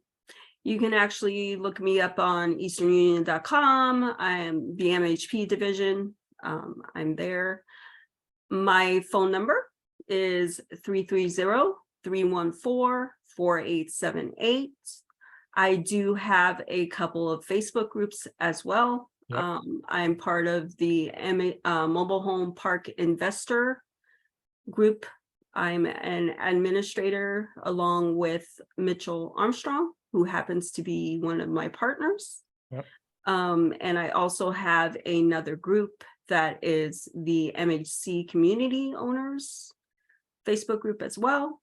B: You can actually look me up on easternunion.com. I am the MHP division. I'm there. My phone number is 330-314-4878. I do have a couple of Facebook groups as well.
A: Yep.
B: I'm part of the Mobile Home Park Investor group. I'm an administrator along with Mitchell Armstrong, who happens to be one of my partners.
A: Yep.
B: And I also have another group that is the MHC Community Owners Facebook group as well.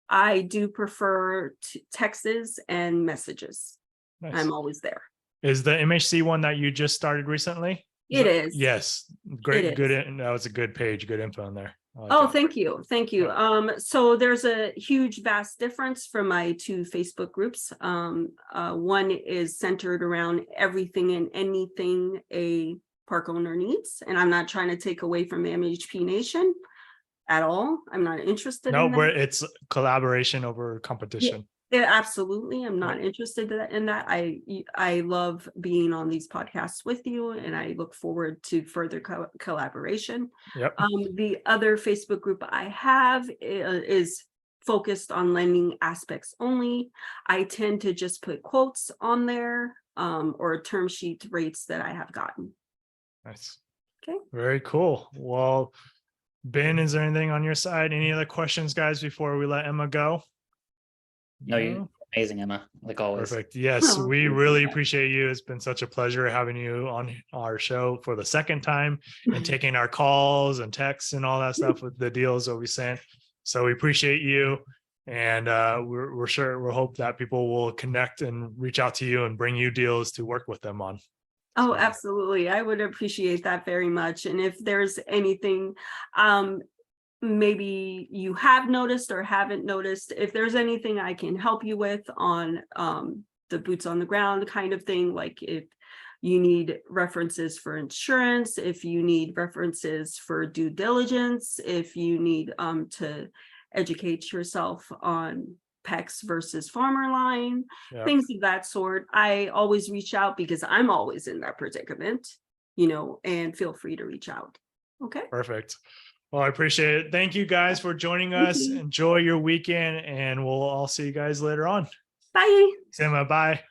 B: I do prefer texts and messages.
A: Nice.
B: I'm always there.
A: Is the MHC one that you just started recently?
B: It is.
A: Yes. Great.
B: It
A: Good.
B: is.
A: That was a good page. Good info in there. I like
B: Oh,
A: it.
B: thank you. Thank you. So there's a huge, vast difference from my two Facebook groups. One is centered around everything and anything a park owner needs. And I'm not trying to take away from MHP Nation at all. I'm not interested
A: No,
B: in
A: but
B: that.
A: it's collaboration over competition.
B: Yeah, absolutely. I'm not interested in that. I love being on these podcasts with you, and I look forward to further collaboration.
A: Yep.
B: The other Facebook group I have is focused on lending aspects only. I tend to just put quotes on there or term sheet rates that I have gotten.
A: Nice.
B: Okay.
A: Very cool. Well, Ben, is there anything on your side? Any other questions, guys, before we let Emma go?
C: No, you're amazing, Emma, like always.
A: Perfect. Yes,
B: Oh,
A: we
B: thank
A: really
B: you.
A: appreciate you. It's been such a pleasure having you on our show for the second time and taking our calls and texts and all that stuff with the deals that we sent. So we appreciate you. And we're hope that people will connect and reach out to you and bring you deals to work with them on.
B: Oh,
A: So,
B: absolutely. I would appreciate that very much. And if there's anything, maybe you have noticed or haven't noticed, if there's anything I can help you with on the boots on the ground kind of thing, like if you need references for insurance, if you need references for due diligence, if you need to educate yourself on PEX versus farmer line,
A: yeah.
B: things of that sort, I always reach out because I'm always in that predicament, and feel free to reach out. Okay.
A: Perfect. Well, I appreciate it. Thank you guys for joining us.
B: you.
A: Enjoy your weekend, and we'll all see you guys later on.
B: Bye.
A: Emma, bye.